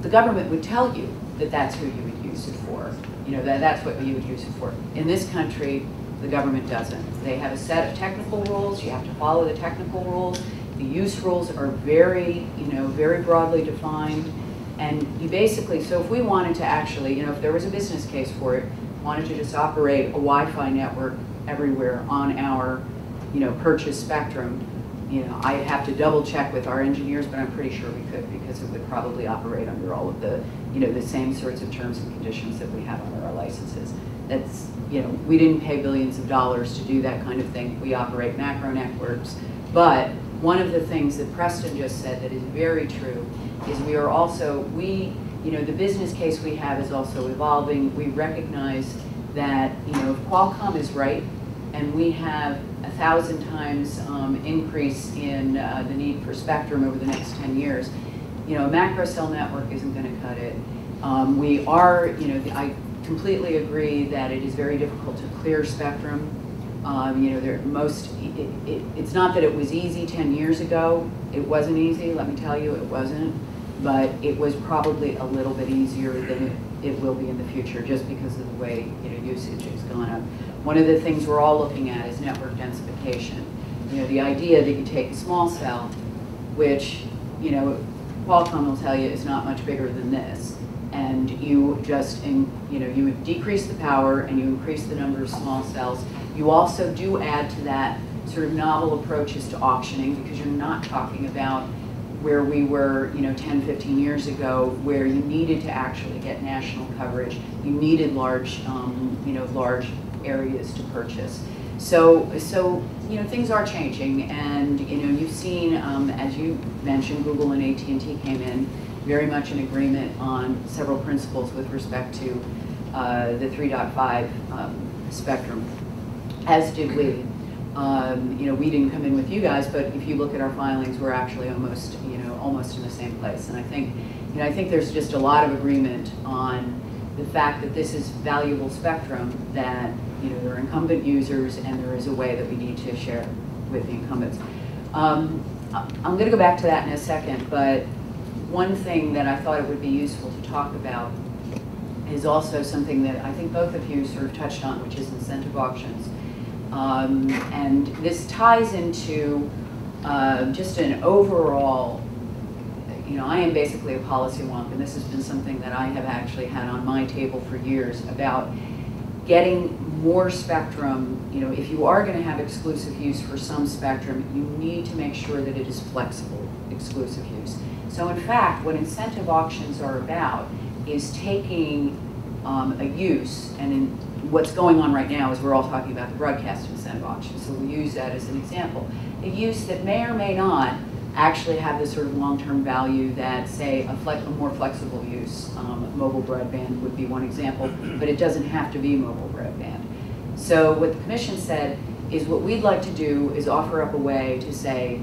the government would tell you that that's who you would use it for. You know, that's what you would use it for. In this country, the government doesn't. They have a set of technical rules. You have to follow the technical rules. The use rules are very, you know, very broadly defined. And you basically, so if we wanted to actually, you know, if there was a business case for it, wanted to just operate a Wi-Fi network everywhere on our, you know, purchased spectrum, you know, I'd have to double check with our engineers, but I'm pretty sure we could because it would probably operate under all of the, you know, the same sorts of terms and conditions that we have under our licenses. That's, you know, we didn't pay billions of dollars to do that kind of thing. We operate macro networks. But one of the things that Preston just said that is very true is we are also, you know, the business case we have is also evolving. We recognize that, you know, if Qualcomm is right, and we have 1,000 times increase in the need for spectrum over the next 10 years. You know, a macro cell network isn't going to cut it. We are, you know, I completely agree that it is very difficult to clear spectrum. You know, it's not that it was easy 10 years ago. It wasn't easy, let me tell you, it wasn't. But it was probably a little bit easier than it will be in the future just because of the way, you know, usage has gone up. One of the things we're all looking at is network densification. You know, the idea that you take a small cell, which, you know, Qualcomm will tell you is not much bigger than this, and you just, you know, you decrease the power and you increase the number of small cells. You also do add to that sort of novel approaches to auctioning because you're not talking about where we were, you know, 10, 15 years ago, where you needed to actually get national coverage. You needed large, you know, large areas to purchase. So, you know, things are changing, and, you know, you've seen, as you mentioned, Google and AT&T came in very much in agreement on several principles with respect to the 3.5 spectrum, as did we. You know, we didn't come in with you guys, but if you look at our filings, we're actually almost, you know, almost in the same place. And I think, you know, I think there's just a lot of agreement on the fact that this is valuable spectrum, that, you know, there are incumbent users and there is a way that we need to share with the incumbents. I'm going to go back to that in a second, but one thing that I thought it would be useful to talk about is also something that I think both of you sort of touched on, which is incentive auctions. And this ties into just an overall, you know, I am basically a policy wonk, and this has been something that I have actually had on my table for years about, getting more spectrum, you know, if you are going to have exclusive use for some spectrum, you need to make sure that it is flexible exclusive use. So in fact, what incentive auctions are about is taking a use, and in what's going on right now is we're all talking about the broadcast incentive auction, so we'll use that as an example. A use that may or may not actually have the sort of long-term value that, say, a more flexible use, mobile broadband would be one example, but it doesn't have to be mobile broadband. So what the commission said is what we'd like to do is offer up a way to say,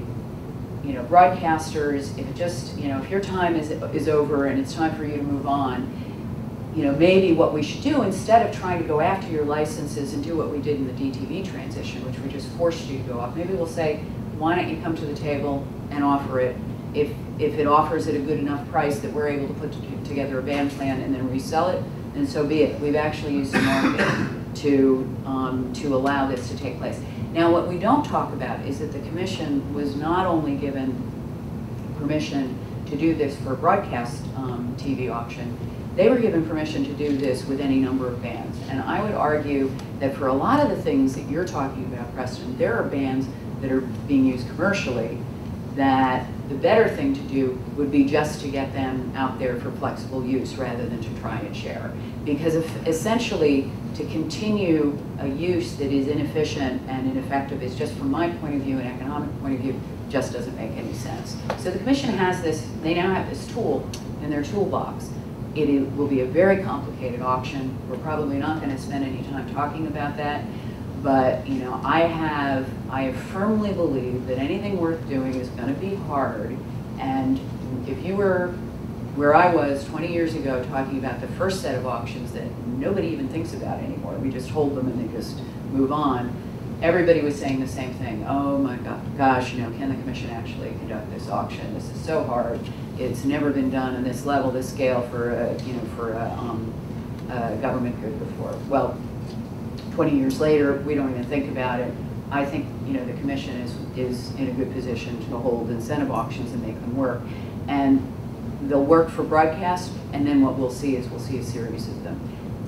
you know, broadcasters, if it just, you know, if your time is over and it's time for you to move on, you know, maybe what we should do, instead of trying to go after your licenses and do what we did in the DTV transition, which we just forced you to go off, maybe we'll say, why don't you come to the table and offer it? If it offers at a good enough price that we're able to put together a band plan and then resell it, then so be it. We've actually used the market to allow this to take place. Now, what we don't talk about is that the commission was not only given permission to do this for a broadcast TV auction, they were given permission to do this with any number of bands. And I would argue that for a lot of the things that you're talking about, Preston, there are bands that are being used commercially that the better thing to do would be just to get them out there for flexible use rather than to try and share. Because if, essentially, to continue a use that is inefficient and ineffective is just, from my point of view, an economic point of view, just doesn't make any sense. So the commission has this, they now have this tool in their toolbox. It will be a very complicated auction. We're probably not going to spend any time talking about that. But, you know, I have firmly believed that anything worth doing is going to be hard. And if you were where I was 20 years ago talking about the first set of auctions that nobody even thinks about anymore, we just hold them and they just move on, everybody was saying the same thing. Oh my gosh, you know, can the commission actually conduct this auction? This is so hard. It's never been done on this level, this scale for a government good before. Well, 20 years later, we don't even think about it. I think, you know, the commission is in a good position to hold incentive auctions and make them work. And they'll work for broadcast, and then what we'll see is we'll see a series of them.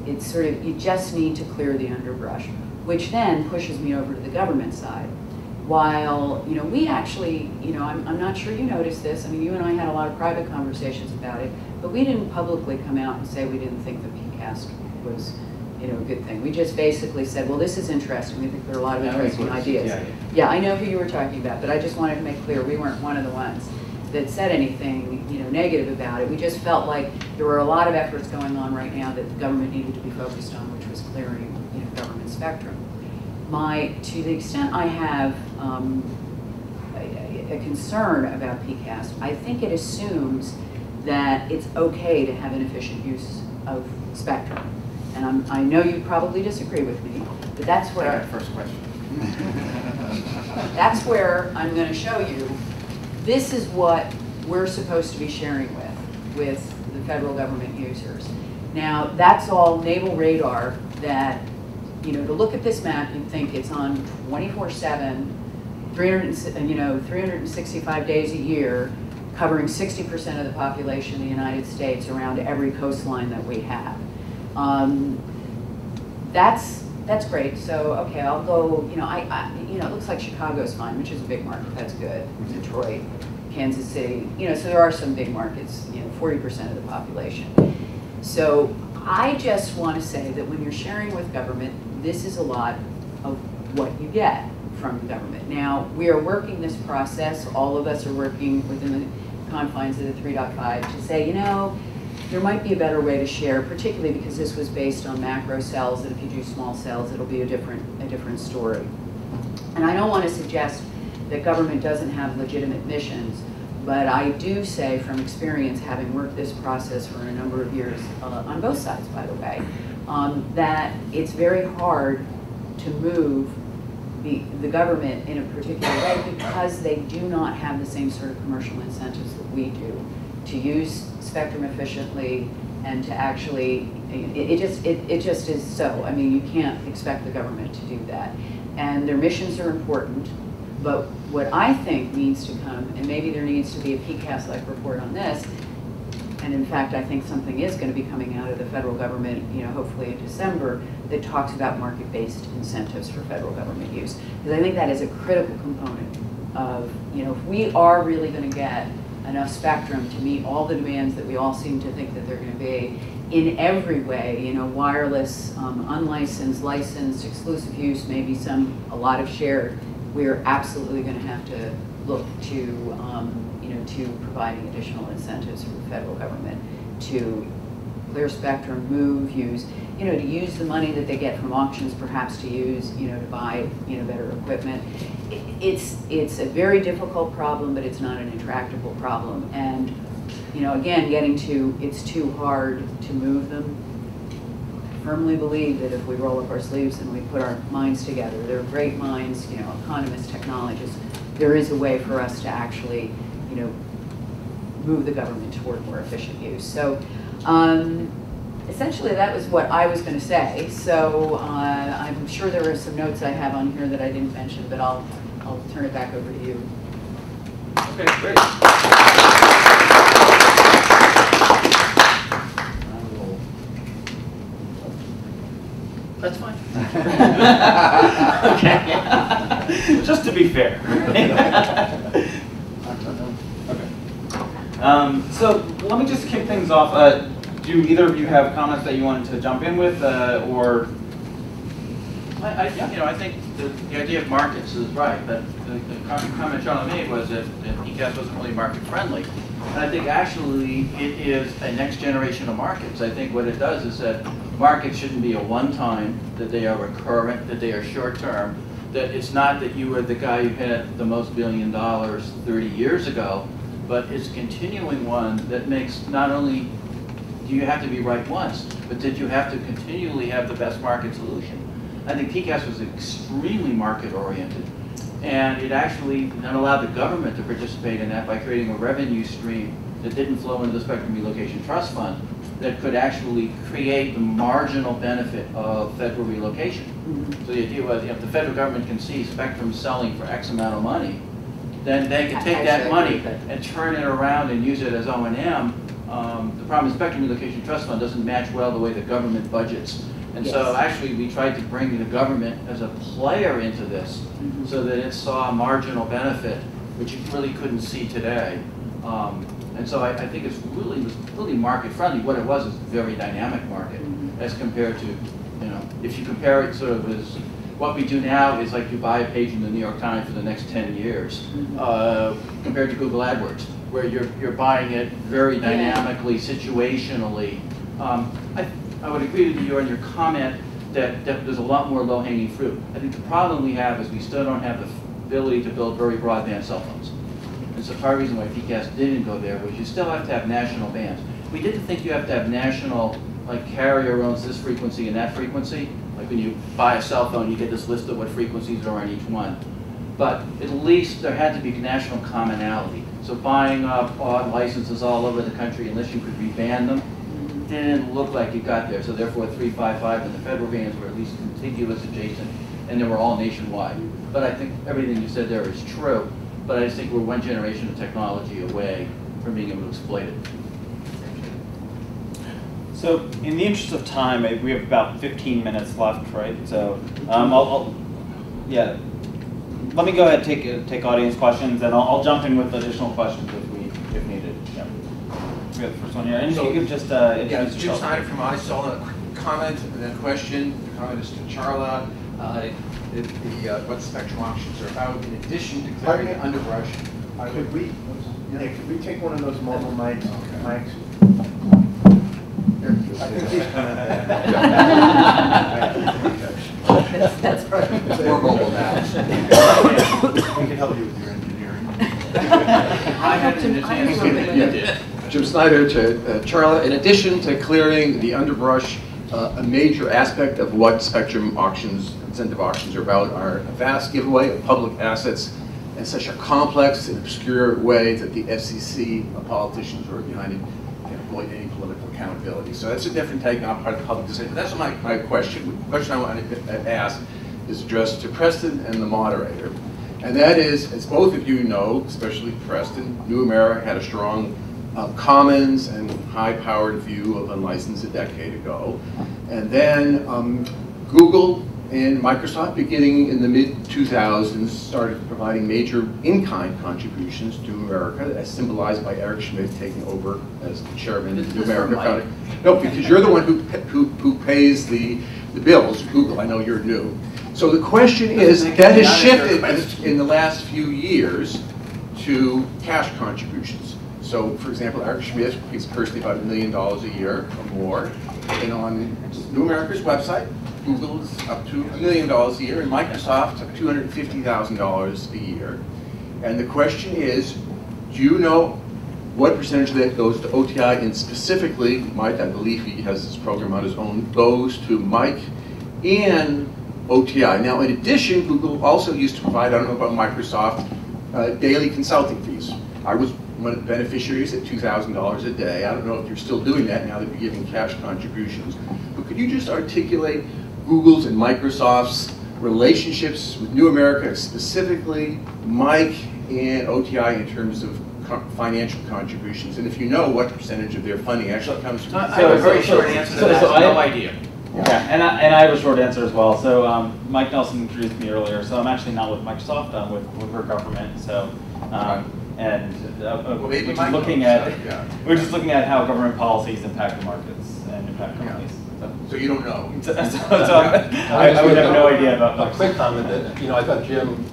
It's sort of, you just need to clear the underbrush, which then pushes me over to the government side. While, you know, we actually, you know, I'm not sure you noticed this. I mean, you and I had a lot of private conversations about it, but we didn't publicly come out and say we didn't think the PCAST was, you know, a good thing. We just basically said, well, this is interesting. We think there are a lot of interesting ideas. Yeah, I know who you were talking about, but I just wanted to make clear we weren't one of the ones that said anything, you know, negative about it. We just felt like there were a lot of efforts going on right now that the government needed to be focused on, which was clearing, you know, government spectrum. To the extent I have a concern about PCAST, I think it assumes that it's okay to have an efficient use of spectrum. And I know you probably disagree with me, but that's where First question. that's where I'm going to show you. This is what we're supposed to be sharing with the federal government users. Now, that's all naval radar that, you know, to look at this map, you'd think it's on 24/7, 365 days a year, covering 60% of the population of the United States around every coastline that we have. That's great. So okay, I'll go. You know, you know, it looks like Chicago's fine, which is a big market. That's good. Detroit, Kansas City. You know, so there are some big markets. You know, 40% of the population. So I just want to say that when you're sharing with government, this is a lot of what you get from the government. Now we are working this process. All of us are working within the confines of the 3.5 to say, you know, there might be a better way to share, particularly because this was based on macro cells, and if you do small cells, it'll be a different story. And I don't want to suggest that government doesn't have legitimate missions, but I do say from experience, having worked this process for a number of years, on both sides, by the way, that it's very hard to move the government in a particular way because they do not have the same sort of commercial incentives that we do to use spectrum efficiently and to actually, it just is so. I mean, you can't expect the government to do that. And their missions are important, but what I think needs to come, and maybe there needs to be a PCAST-like report on this, And in fact, I think something is going to be coming out of the federal government, hopefully in December, that talks about market-based incentives for federal government use. Because I think that is a critical component of, if we are really going to get enough spectrum to meet all the demands that we all seem to think that they're going to be in every way, wireless, unlicensed, licensed, exclusive use, maybe a lot of shared, we're absolutely going to have to look to, to providing additional incentives for the federal government to clear spectrum, move, use, to use the money that they get from auctions, perhaps to use, to buy, better equipment. It's a very difficult problem, but it's not an intractable problem. And, again, getting to it's too hard to move them. I firmly believe that if we roll up our sleeves and we put our minds together, they're great minds, economists, technologists, there is a way for us to actually, move the government toward more efficient use. So essentially that was what I was going to say. So I'm sure there are some notes I have on here that I didn't mention, but I'll turn it back over to you. Okay, great. That's fine. Okay. Just to be fair. Okay. So let me just kick things off. Do either of you have comments that you wanted to jump in with, or? I think the idea of markets is right. But the comment Charlotte made was that PCAST wasn't really market friendly. And I think actually it is a next generation of markets. I think what it does is that markets shouldn't be a one-time, that they are recurrent, that they are short-term, that it's not that you were the guy who had the most $1 billion 30 years ago, but it's a continuing one that makes not only do you have to be right once, but that you have to continually have the best market solution. I think PCAST was extremely market-oriented, and it actually then allowed the government to participate in that by creating a revenue stream that didn't flow into the Spectrum Relocation Trust Fund that could actually create the marginal benefit of federal relocation. Mm-hmm. So the idea was, if the federal government can see Spectrum selling for X amount of money, then they can take that money and turn it around and use it as O&M. The problem is Spectrum Relocation Trust Fund doesn't match well the way the government budgets. And yes. So actually we tried to bring the government as a player into this, mm-hmm. so that it saw a marginal benefit, which it really couldn't see today. And so I think it was really market friendly. What it was is a very dynamic market, mm-hmm. as compared to, if you compare it sort of as, what we do now is like you buy a page in the New York Times for the next 10 years, mm-hmm. Compared to Google AdWords, where you're buying it very dynamically, situationally. I would agree with you on your comment that there's a lot more low-hanging fruit. I think the problem we have is we still don't have the ability to build very broadband cell phones. And so part of the reason why PCAST didn't go there was you still have to have national bands. We didn't think you have to have national, like carrier owns this frequency and that frequency. Like when you buy a cell phone, you get this list of what frequencies are on each one. But at least there had to be national commonality. So buying up odd licenses all over the country, unless you could reband them, didn't look like you got there. So therefore 355 and the federal bands were at least contiguous, adjacent, and they were all nationwide. But I think everything you said there is true. But I just think we're one generation of technology away from being able to exploit it. So in the interest of time, we have about 15 minutes left, right? So let me go ahead and take audience questions, and I'll jump in with additional questions if needed. Yeah. We have the first one here. And so, you could just introduce yourself. Jim Snyder from ISOC. A comment and then a question. The comment is to Charla. What spectrum auctions are about, in addition to clearing the underbrush. Could we take one of those mobile mics? Okay. I think he's That's right. More mobile now. We can help you with your engineering. I had an advantage. You did. Jim Snyder to Charla. In addition to clearing the underbrush, a major aspect of what spectrum auctions, incentive auctions are about are a vast giveaway of public assets in such a complex and obscure way that the FCC politicians who are behind it can avoid any political accountability. So that's a different take, not part of the public decision. That's my question. The question I want to ask is addressed to Preston and the moderator. And that is, as both of you know, especially Preston, New America had a strong commons and high-powered view of unlicensed a decade ago. And then Google and Microsoft, beginning in the mid-2000s, started providing major in-kind contributions to America, as symbolized by Eric Schmidt taking over as the chairman of the New America Foundation. No, because you're the one who pays the bills, Google. I know you're new. So the question is, that has shifted in the last few years to cash contributions. So, for example, Eric Schmidt pays personally about $1 million a year or more. And on New America's website, Google's up to $1 million a year, and Microsoft's up to $250,000 a year. And the question is, do you know what percentage of that goes to OTI, and specifically, Mike, I believe he has this program on his own, goes to Mike and OTI. Now, in addition, Google also used to provide, I don't know about Microsoft, daily consulting fees. I was one of the beneficiaries at $2,000 a day. I don't know if you're still doing that now that you're giving cash contributions. But could you just articulate Google's and Microsoft's relationships with New America, specifically Mike and OTI, in terms of financial contributions? And if you know what percentage of their funding actually comes from... I have a very short answer to that. No idea. Yeah, and I have a short answer as well. So Mike Nelson introduced me earlier. So I'm actually not with Microsoft. I'm with her government. So we're just looking at how government policies impact the markets and impact companies. So you don't know. I would have no idea about a quick comment that, I thought Jim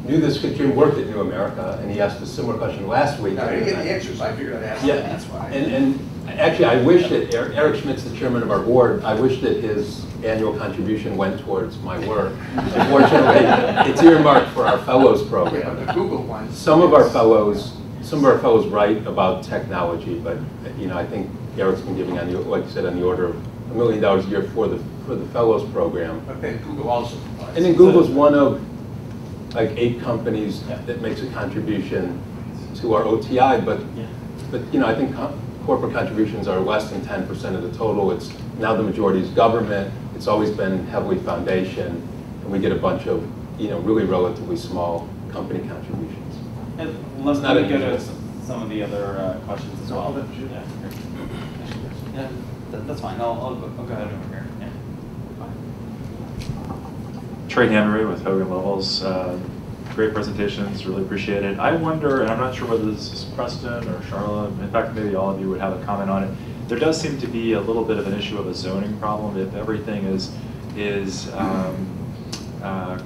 knew this because Jim worked at New America, and he asked a similar question last week. I didn't get the answers. I figured I'd ask that. That's why. And actually, I wish that Eric Schmidt's the chairman of our board. I wish that his annual contribution went towards my work. Unfortunately, it's earmarked for our fellows program. The Google one. Some of our fellows write about technology, but I think Eric's been giving, on the, like you said, on the order of $1 million a year for the fellows program. But then Google also provides. And then Google's one of like 8 companies that makes a contribution to our OTI, but I think corporate contributions are less than 10% of the total. It's now the majority is government. It's always been heavily foundation, and we get a bunch of really relatively small company contributions. And let's go to some of the other questions as well. Yeah, that's fine. I'll go ahead over here. Yeah. Trey Henry with Hogan Lovells. Great presentations, really appreciate it. I wonder, and I'm not sure whether this is Preston or Charlotte, in fact maybe all of you would have a comment on it. There does seem to be a little bit of an issue of a zoning problem. If everything is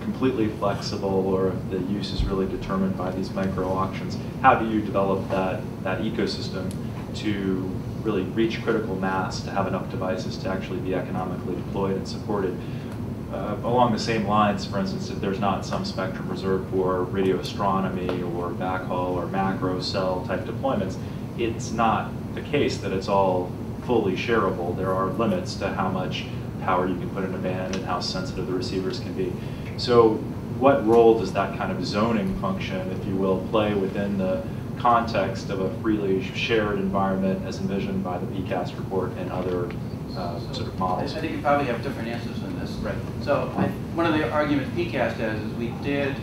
completely flexible, or if the use is really determined by these micro auctions, how do you develop that ecosystem to really reach critical mass, to have enough devices to actually be economically deployed and supported? Along the same lines, for instance, if there's not some spectrum reserved for radio astronomy or backhaul or macro cell type deployments, it's not the case that it's all fully shareable. There are limits to how much power you can put in a band and how sensitive the receivers can be. So what role does that kind of zoning function, if you will, play within the context of a freely shared environment as envisioned by the PCAST report and other sort of models? I think you probably have different answers on this. Right. So one of the arguments PCAST has is we did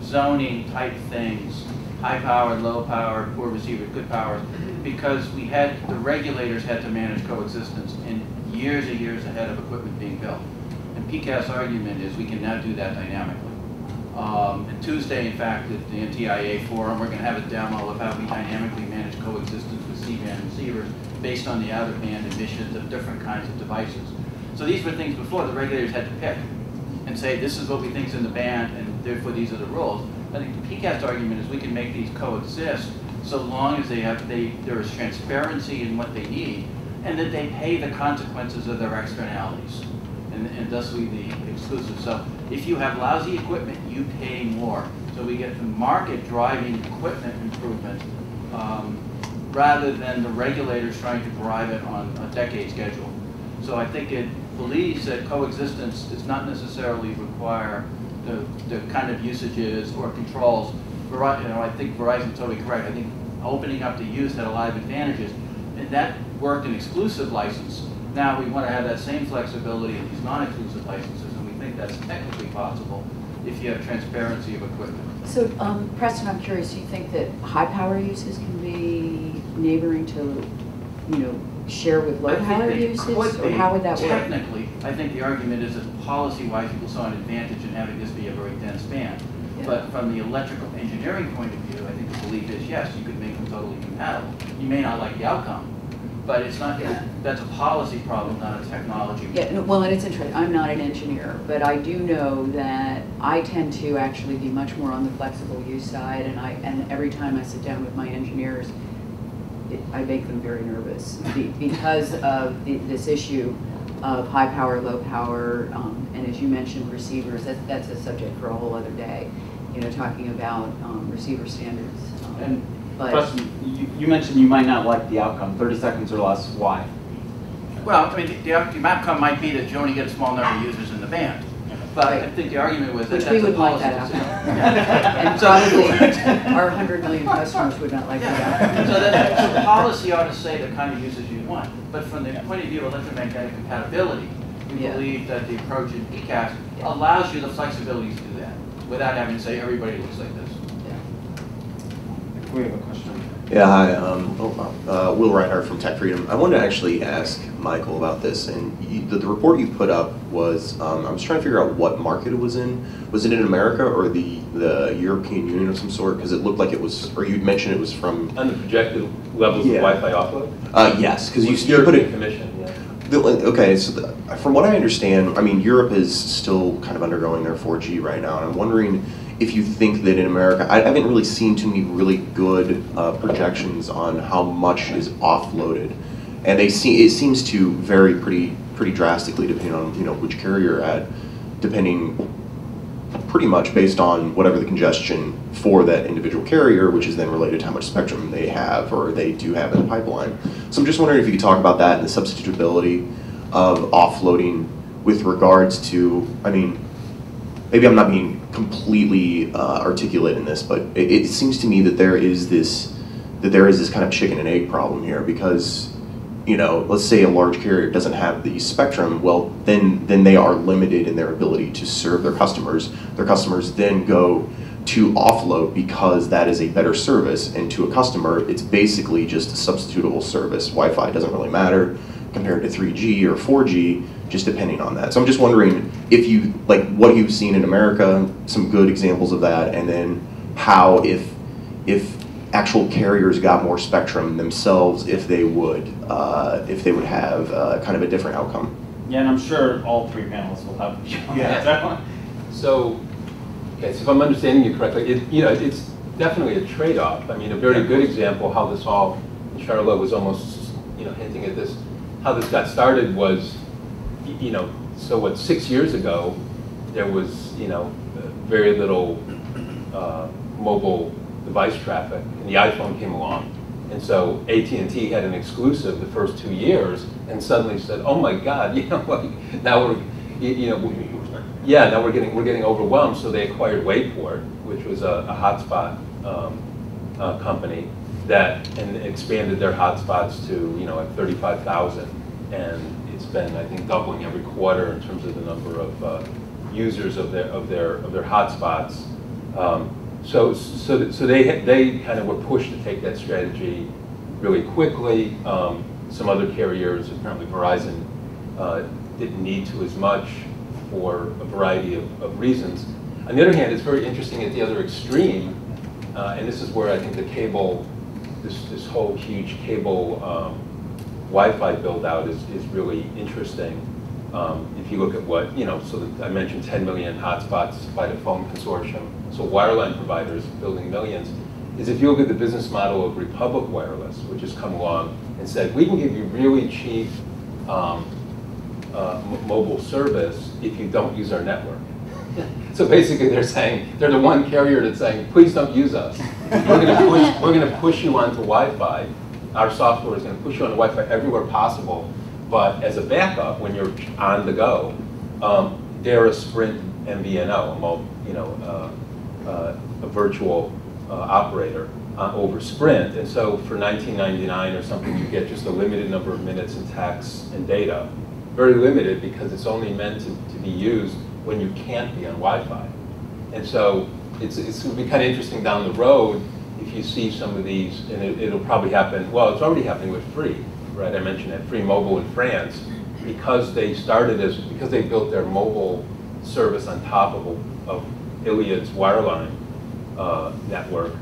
zoning type things, high power, low power, poor receiver, good power, because the regulators had to manage coexistence in years and years ahead of equipment being built. And PCAST's argument is we can now do that dynamically. And Tuesday, in fact, at the NTIA forum, we're going to have a demo of how we dynamically manage coexistence with C-band receivers based on the out-of-band emissions of different kinds of devices. So these were things before the regulators had to pick and say, this is what we think is in the band, and therefore these are the rules. I think the PCAST argument is we can make these coexist so long as there is transparency in what they need, and that they pay the consequences of their externalities, and thusly the exclusive. So if you have lousy equipment, you pay more. So we get the market driving equipment improvement rather than the regulators trying to drive it on a decade schedule. So I think it believes that coexistence does not necessarily require the kind of usages or controls. I think Verizon's totally correct. I think opening up the use had a lot of advantages, and that worked in exclusive license. Now we want to have that same flexibility in these non-exclusive licenses, and we think that's technically possible if you have transparency of equipment. So, Preston, I'm curious, do you think that high power uses can be neighboring to, share with low power uses? Or how would that work? Technically, I think the argument is that policy-wise, people saw an advantage in having this be a very dense band. Yeah. But from the electrical engineering point of view, I think the belief is, yes, you could make them totally compatible. You may not like the outcome, but it's not, that's a policy problem, not a technology problem. Yeah, well, and it's interesting, I'm not an engineer, but I do know that I tend to actually be much more on the flexible use side, and every time I sit down with my engineers, I make them very nervous because of this issue of high power, low power, and as you mentioned, receivers. That's a subject for a whole other day. Talking about receiver standards. But question, you mentioned you might not like the outcome. 30 seconds or less. Why? Well, I mean, the outcome might be that you only get a small number of users in the band. But I think the argument was that Which that's we would a like policy that decision. And probably our 100 million customers would not like that. So the policy ought to say the kind of users you want. But from the point of view of electromagnetic compatibility, we believe that the approach in PCAST allows you the flexibility to do that without having to say everybody looks like this. We have a question. Yeah, hi. Will Reinhardt from Tech Freedom. I wanted to actually ask Michael about this. And the report you put up was, I was trying to figure out what market it was in. Was it in America or the European Union of some sort? Because it looked like it was, or you'd mentioned it was from... On the projected levels of Wi-Fi offload? Yes, because you put it... Commission, yeah. Okay, so from what I understand, I mean, Europe is still kind of undergoing their 4G right now, and I'm wondering if you think that in America, I haven't really seen too many really good projections on how much is offloaded, and it seems to vary pretty drastically depending on which carrier you're at, depending pretty much based on whatever the congestion for that individual carrier, which is then related to how much spectrum they have or they do have in the pipeline. So I'm just wondering if you could talk about that and the substitutability of offloading with regards to, I mean, maybe I'm not being completely articulate in this, but it seems to me that there is this kind of chicken and egg problem here because, let's say a large carrier doesn't have the spectrum, well, then they are limited in their ability to serve their customers. Their customers then go to offload because that is a better service, and to a customer, it's basically just a substitutable service. Wi-Fi doesn't really matter compared to 3G or 4G, just depending on that. So I'm just wondering if you, what you've seen in America, some good examples of that, and then how, if actual carriers got more spectrum themselves, if they would have kind of a different outcome. Yeah, and I'm sure all three panelists will have view on that one. So if I'm understanding you correctly, it's definitely a trade-off. I mean, a very good example how this all, Charlotte was almost, hinting at this, how this got started was, so what, 6 years ago, there was, very little mobile device traffic, and the iPhone came along. And so AT&T had an exclusive the first 2 years, and suddenly said, "Oh my God, now we're, now we're getting overwhelmed." So they acquired Wayport, which was a hotspot company and expanded their hotspots to like 35,000, and it's been, I think, doubling every quarter in terms of the number of users of their hotspots. So they kind of were pushed to take that strategy really quickly. Some other carriers, apparently Verizon, didn't need to as much for a variety of reasons. On the other hand, it's very interesting at the other extreme, and this is where I think the cable, this whole huge cable Wi-Fi build out is really interesting. If you look at what, so I mentioned 10 million hotspots by the phone consortium, so wireline providers building millions, is if you look at the business model of Republic Wireless, which has come along and said, we can give you really cheap mobile service if you don't use our network. So basically they're saying, they're the one carrier that's saying, please don't use us. We're going to push you onto Wi-Fi. Our software is going to push you onto Wi-Fi everywhere possible. But as a backup, when you're on the go, they're a Sprint MVNO, a virtual operator over Sprint. And so for $19.99 or something, you get just a limited number of minutes and texts and data. Very limited because it's only meant to be used when you can't be on Wi-Fi. And so it's going to be kind of interesting down the road if you see some of these, and it'll probably happen, well, it's already happening with Free, right? I mentioned that Free Mobile in France, because they because they built their mobile service on top of Iliad's wireline network,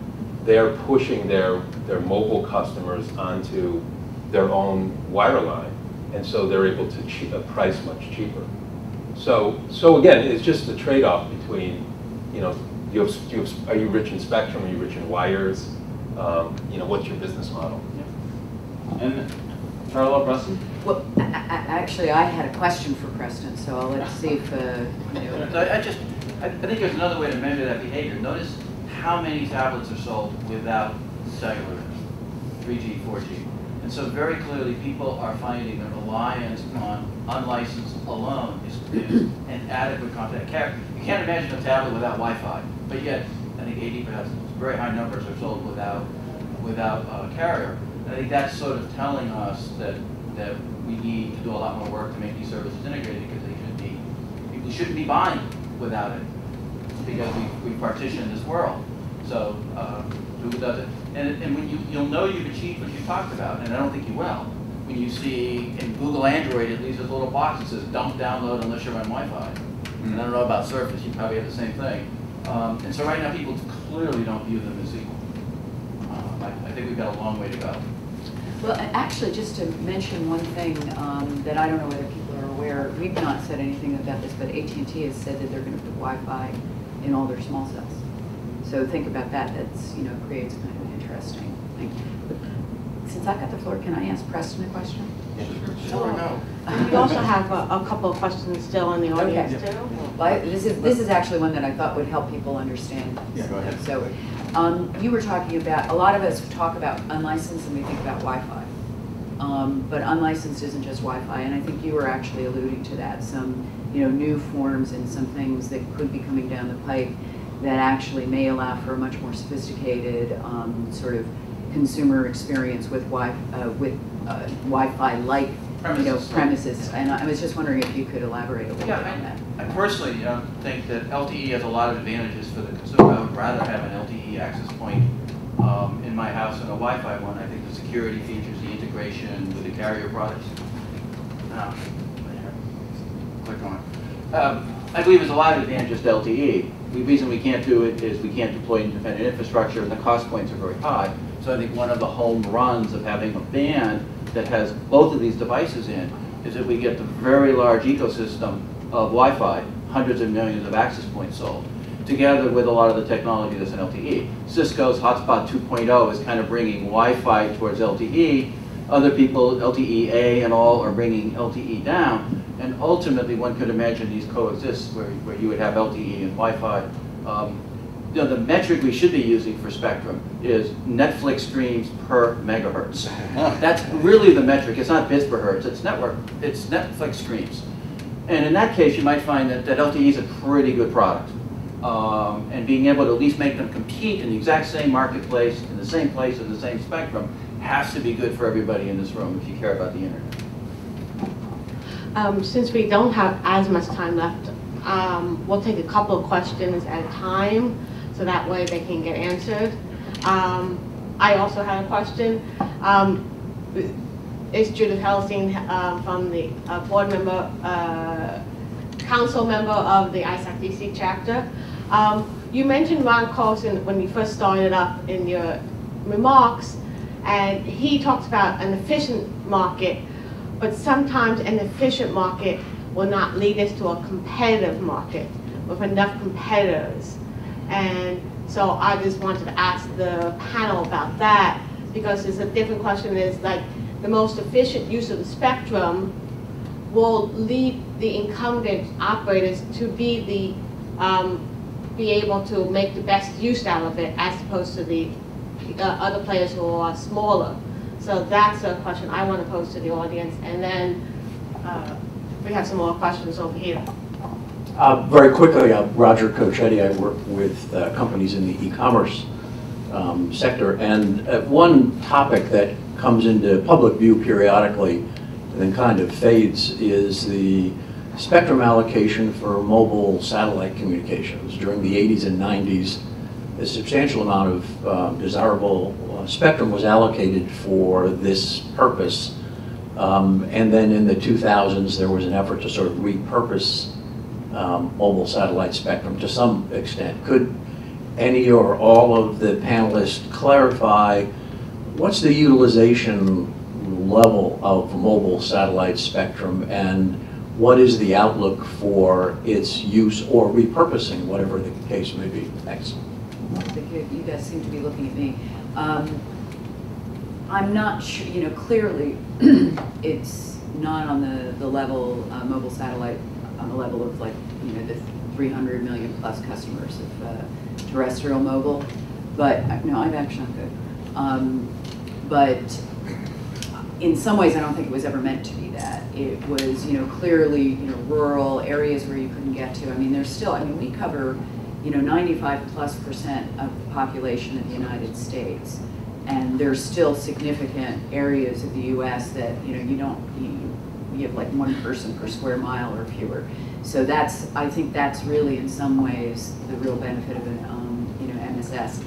they're pushing their mobile customers onto their own wireline, and so they're able to price much cheaper. So again, it's just a trade-off between, you know, are you rich in spectrum, are you rich in wires, you know, what's your business model? Yeah. And Charlotte, Preston? Well, actually, I had a question for Preston, so let's see if, you know. I think there's another way to measure that behavior. Notice how many tablets are sold without cellular, 3G, 4G. And so very clearly people are finding that reliance on unlicensed alone is an adequate contact carrier. You can't imagine a tablet without Wi-Fi, but yet I think 80, perhaps very high numbers are sold without carrier. And I think that's sort of telling us that we need to do a lot more work to make these services integrated, because people shouldn't be buying without it, because we partition this world. So who does it? And when you'll know you've achieved what you talked about, and I don't think you will, when you see in Google Android at least there's a little box that says don't download unless you're on Wi-Fi. And I don't know about Surface, you probably have the same thing. And so right now people clearly don't view them as equal. I think we've got a long way to go. Well, actually, just to mention one thing that I don't know whether people are aware, we've not said anything about this, but AT&T has said that they're going to put Wi-Fi in all their small cells. So think about that. That's, you know, creates kind of an interesting thing. But since I've got the floor, can I ask Preston a question? Sure, no. We also have a couple of questions still in the audience too. Well, this is actually one that I thought would help people understand. Yeah, go ahead. So, you were talking about, a lot of us talk about unlicensed and we think about Wi-Fi. But unlicensed isn't just Wi-Fi, and I think you were actually alluding to that. Some, you know, new forms and some things that could be coming down the pike that actually may allow for a much more sophisticated sort of consumer experience with Wi-Fi-like premises. And I was just wondering if you could elaborate a little bit on that. I personally think that LTE has a lot of advantages for the consumer. I would rather have an LTE access point in my house than a Wi-Fi one. I think the security features, the integration with the carrier products. Click on. I believe there's a lot of advantages to LTE. The reason we can't do it is we can't deploy independent infrastructure, and the cost points are very high. So I think one of the home runs of having a band that has both of these devices in is that we get the very large ecosystem of Wi-Fi, hundreds of millions of access points sold, together with a lot of the technology that's in LTE. Cisco's Hotspot 2.0 is kind of bringing Wi-Fi towards LTE. Other people, LTE-A and all, are bringing LTE down. And ultimately, one could imagine these coexist where you would have LTE and Wi-Fi. You know, the metric we should be using for spectrum is Netflix streams per megahertz. That's really the metric. It's not bits per hertz. It's Netflix streams. And in that case, you might find that LTE is a pretty good product. And being able to at least make them compete in the exact same marketplace, in the same place, in the same spectrum, has to be good for everybody in this room if you care about the internet. Since we don't have as much time left, we'll take a couple of questions at a time, so that way they can get answered. I also had a question. It's Judith Hellstein from the board member, council member of the ISOC-DC chapter. You mentioned Ron Carlson when you first started up in your remarks, and he talks about an efficient market, but sometimes an efficient market will not lead us to a competitive market with enough competitors. And so I just wanted to ask the panel about that, because it's a different question. Is like the most efficient use of the spectrum will lead the incumbent operators to be able to make the best use out of it, as opposed to the other players who are smaller. So that's a question I want to pose to the audience, and then we have some more questions over here. Very quickly, Roger Cochetti. I work with companies in the e-commerce sector, and one topic that comes into public view periodically and then kind of fades is the spectrum allocation for mobile satellite communications. During the 80s and 90s, a substantial amount of desirable spectrum was allocated for this purpose. And then in the 2000s, there was an effort to sort of repurpose mobile satellite spectrum to some extent. Could any or all of the panelists clarify what's the utilization level of mobile satellite spectrum, and what is the outlook for its use or repurposing, whatever the case may be? Thanks. You guys seem to be looking at me. I'm not sure, you know, clearly it's not on the level, mobile satellite, on the level of, like, you know, the 300 million plus customers of terrestrial mobile, but no, I'm actually not good. But in some ways, I don't think it was ever meant to be that. It was, you know, clearly, you know, rural areas where you couldn't get to. I mean, there's still, I mean, we cover, you know, 95+% of the population of the United States. And there's still significant areas of the U.S. that, you know, you have like one person per square mile or fewer. So that's, I think that's really in some ways the real benefit of an, you know, MSS.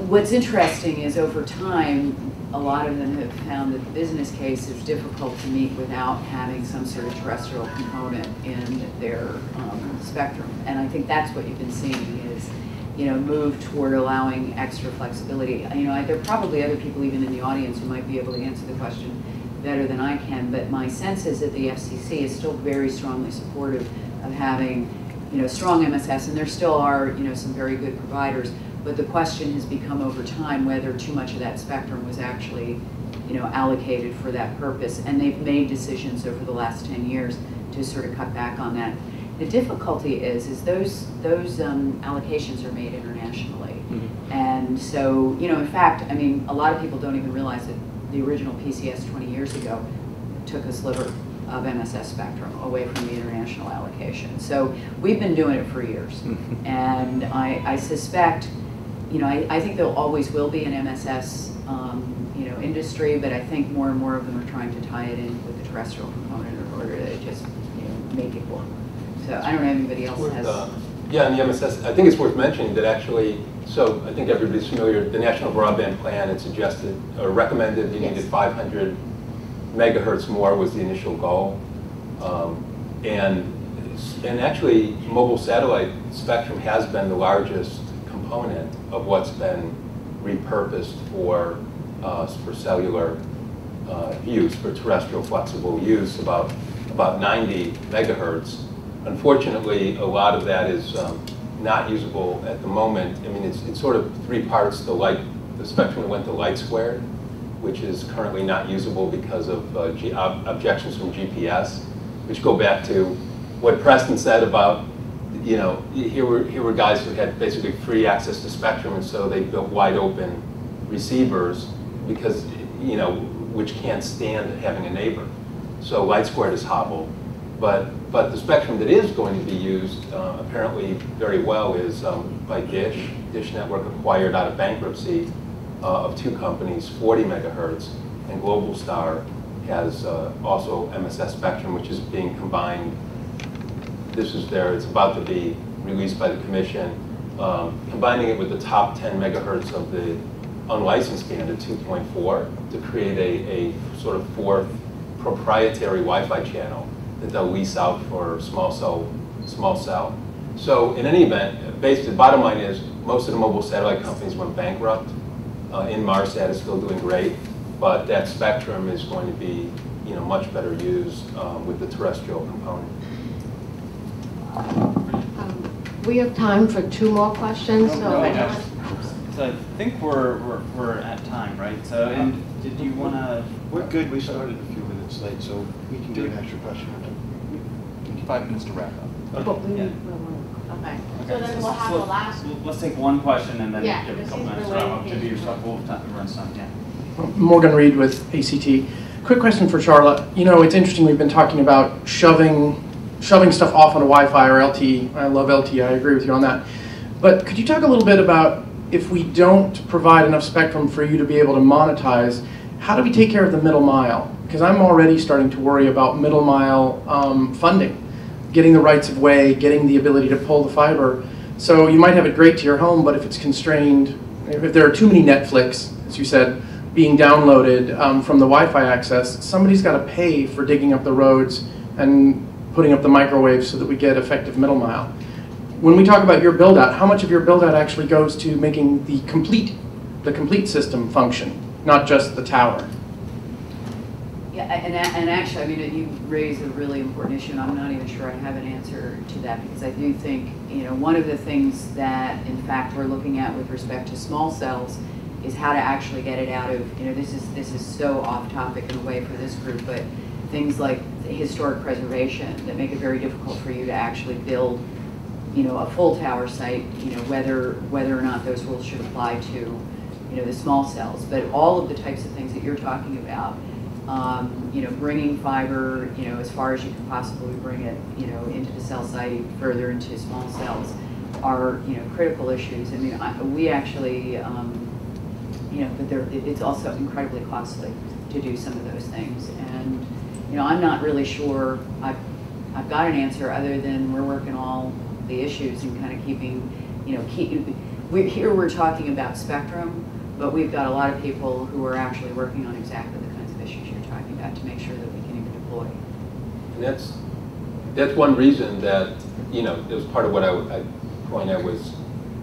What's interesting is over time, a lot of them have found that the business case is difficult to meet without having some sort of terrestrial component in their spectrum. And I think that's what you've been seeing is, you know, move toward allowing extra flexibility. You know, there are probably other people even in the audience who might be able to answer the question better than I can, but my sense is that the FCC is still very strongly supportive of having, you know, strong MSS, and there still are, you know, some very good providers, but the question has become over time whether too much of that spectrum was actually, you know, allocated for that purpose, and they've made decisions over the last 10 years to sort of cut back on that. The difficulty is those allocations are made internationally. Mm-hmm. And so, you know, in fact, I mean, a lot of people don't even realize that the original PCAST 20 years ago took a sliver of MSS spectrum away from the international allocation. So we've been doing it for years. Mm-hmm. And I suspect, you know, I think there always will be an MSS, you know, industry, but I think more and more of them are trying to tie it in with the terrestrial component in order to just, you know, make it work. So I don't know if anybody else has. Yeah, and the MSS, I think it's worth mentioning that actually, so I think everybody's familiar, the National Broadband Plan had suggested or recommended you needed 500 megahertz more was the initial goal. And actually, mobile satellite spectrum has been the largest component of what's been repurposed for cellular use, for terrestrial flexible use, about 90 megahertz. Unfortunately, a lot of that is not usable at the moment. I mean, it's sort of three parts. The spectrum that went to light squared, which is currently not usable because of objections from GPS, which go back to what Preston said about, you know, here were guys who had basically free access to spectrum, and so they built wide open receivers because, you know, which can't stand having a neighbor. So light squared is hobbled. But the spectrum that is going to be used apparently very well is by Dish. Dish Network acquired out of bankruptcy of two companies, 40 megahertz, and Globalstar has also MSS spectrum, which is being combined. This is there, it's about to be released by the commission, combining it with the top 10 megahertz of the unlicensed band at 2.4 to create a sort of fourth proprietary Wi-Fi channel that they'll lease out for small cell. So in any event, basically the bottom line is most of the mobile satellite companies went bankrupt. Inmarsat is still doing great, but that spectrum is going to be, you know, much better used with the terrestrial component. We have time for 2 more questions. So I think we're at time, right? So, and did you want to? We're good. We started a few minutes late, so we can do an extra question or 2. 5 minutes to wrap up. Okay. So then we'll have the last. Let's take one question and then Yeah, give a this couple is minutes to wrap up to related be to- yourself. We'll run some. Yeah. Morgan Reed with ACT. Quick question for Charlotte. You know, it's interesting, we've been talking about shoving stuff off on a Wi-Fi or LTE. I love LTE, I agree with you on that. But could you talk a little bit about if we don't provide enough spectrum for you to be able to monetize, how do we take care of the middle mile? Because I'm already starting to worry about middle mile funding, getting the rights of way, getting the ability to pull the fiber. So you might have it great to your home, but if it's constrained, if there are too many Netflix, as you said, being downloaded from the Wi-Fi access, somebody's got to pay for digging up the roads and putting up the microwaves so that we get effective middle mile. When we talk about your build-out, how much of your build-out actually goes to making the complete system function, not just the tower? Yeah, and actually, I mean, you raise a really important issue, and I'm not even sure I have an answer to that, because I do think, one of the things that, in fact, we're looking at with respect to small cells is how to actually get it out of, this is so off topic in a way for this group, but things like historic preservation that make it very difficult for you to actually build, a full tower site, whether or not those rules should apply to, the small cells. But all of the types of things that you're talking about, bringing fiber, as far as you can possibly bring it, into the cell site, further into small cells, are, critical issues. I mean, we actually, but it's also incredibly costly to do some of those things. And, I'm not really sure I've got an answer other than we're working all the issues and kind of keeping, here we're talking about spectrum, but we've got a lot of people who are actually working on exactly the kinds of issues you're talking about to make sure that we can even deploy. And that's one reason that, it was part of what I was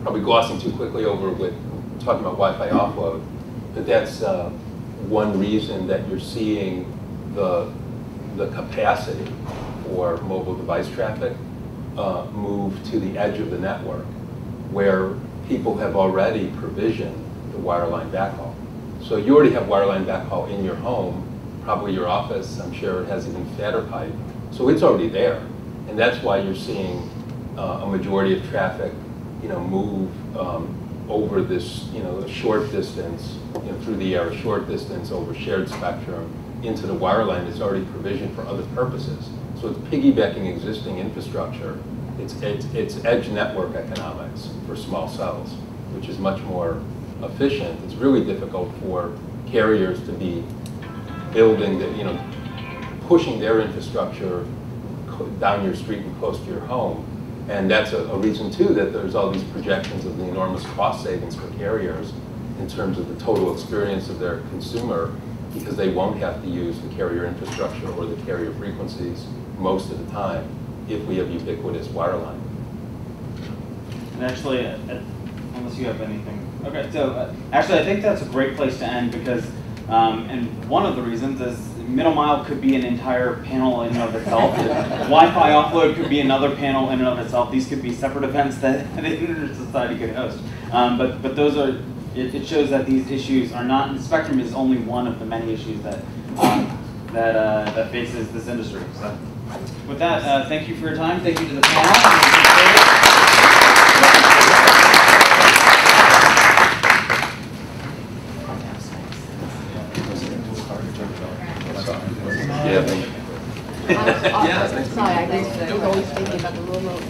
probably glossing too quickly over with talking about Wi-Fi offload, but that's one reason that you're seeing the capacity for mobile device traffic move to the edge of the network, where people have already provisioned the wireline backhaul. So you already have wireline backhaul in your home, probably your office, I'm sure it has even fatter pipe. So it's already there. And that's why you're seeing a majority of traffic, move over this, a short distance, through the air, a short distance over shared spectrum into the wireline that's already provisioned for other purposes. So it's piggybacking existing infrastructure. It's edge network economics for small cells, which is much more efficient. It's really difficult for carriers to be building, pushing their infrastructure down your street and close to your home. And that's a reason, too, that there's all these projections of the enormous cost savings for carriers in terms of the total experience of their consumer, because they won't have to use the carrier infrastructure or the carrier frequencies most of the time if we have ubiquitous wireline. And actually, unless you have anything. Okay, so actually I think that's a great place to end, because, and one of the reasons is middle mile could be an entire panel in and of itself. Wi-Fi offload could be another panel in and of itself. These could be separate events that the Internet Society could host. But those are, it shows that these issues are not, spectrum is only one of the many issues that that faces this industry. So with that, thank you for your time. Thank you to the panel. Sorry, I was always thinking about the remote.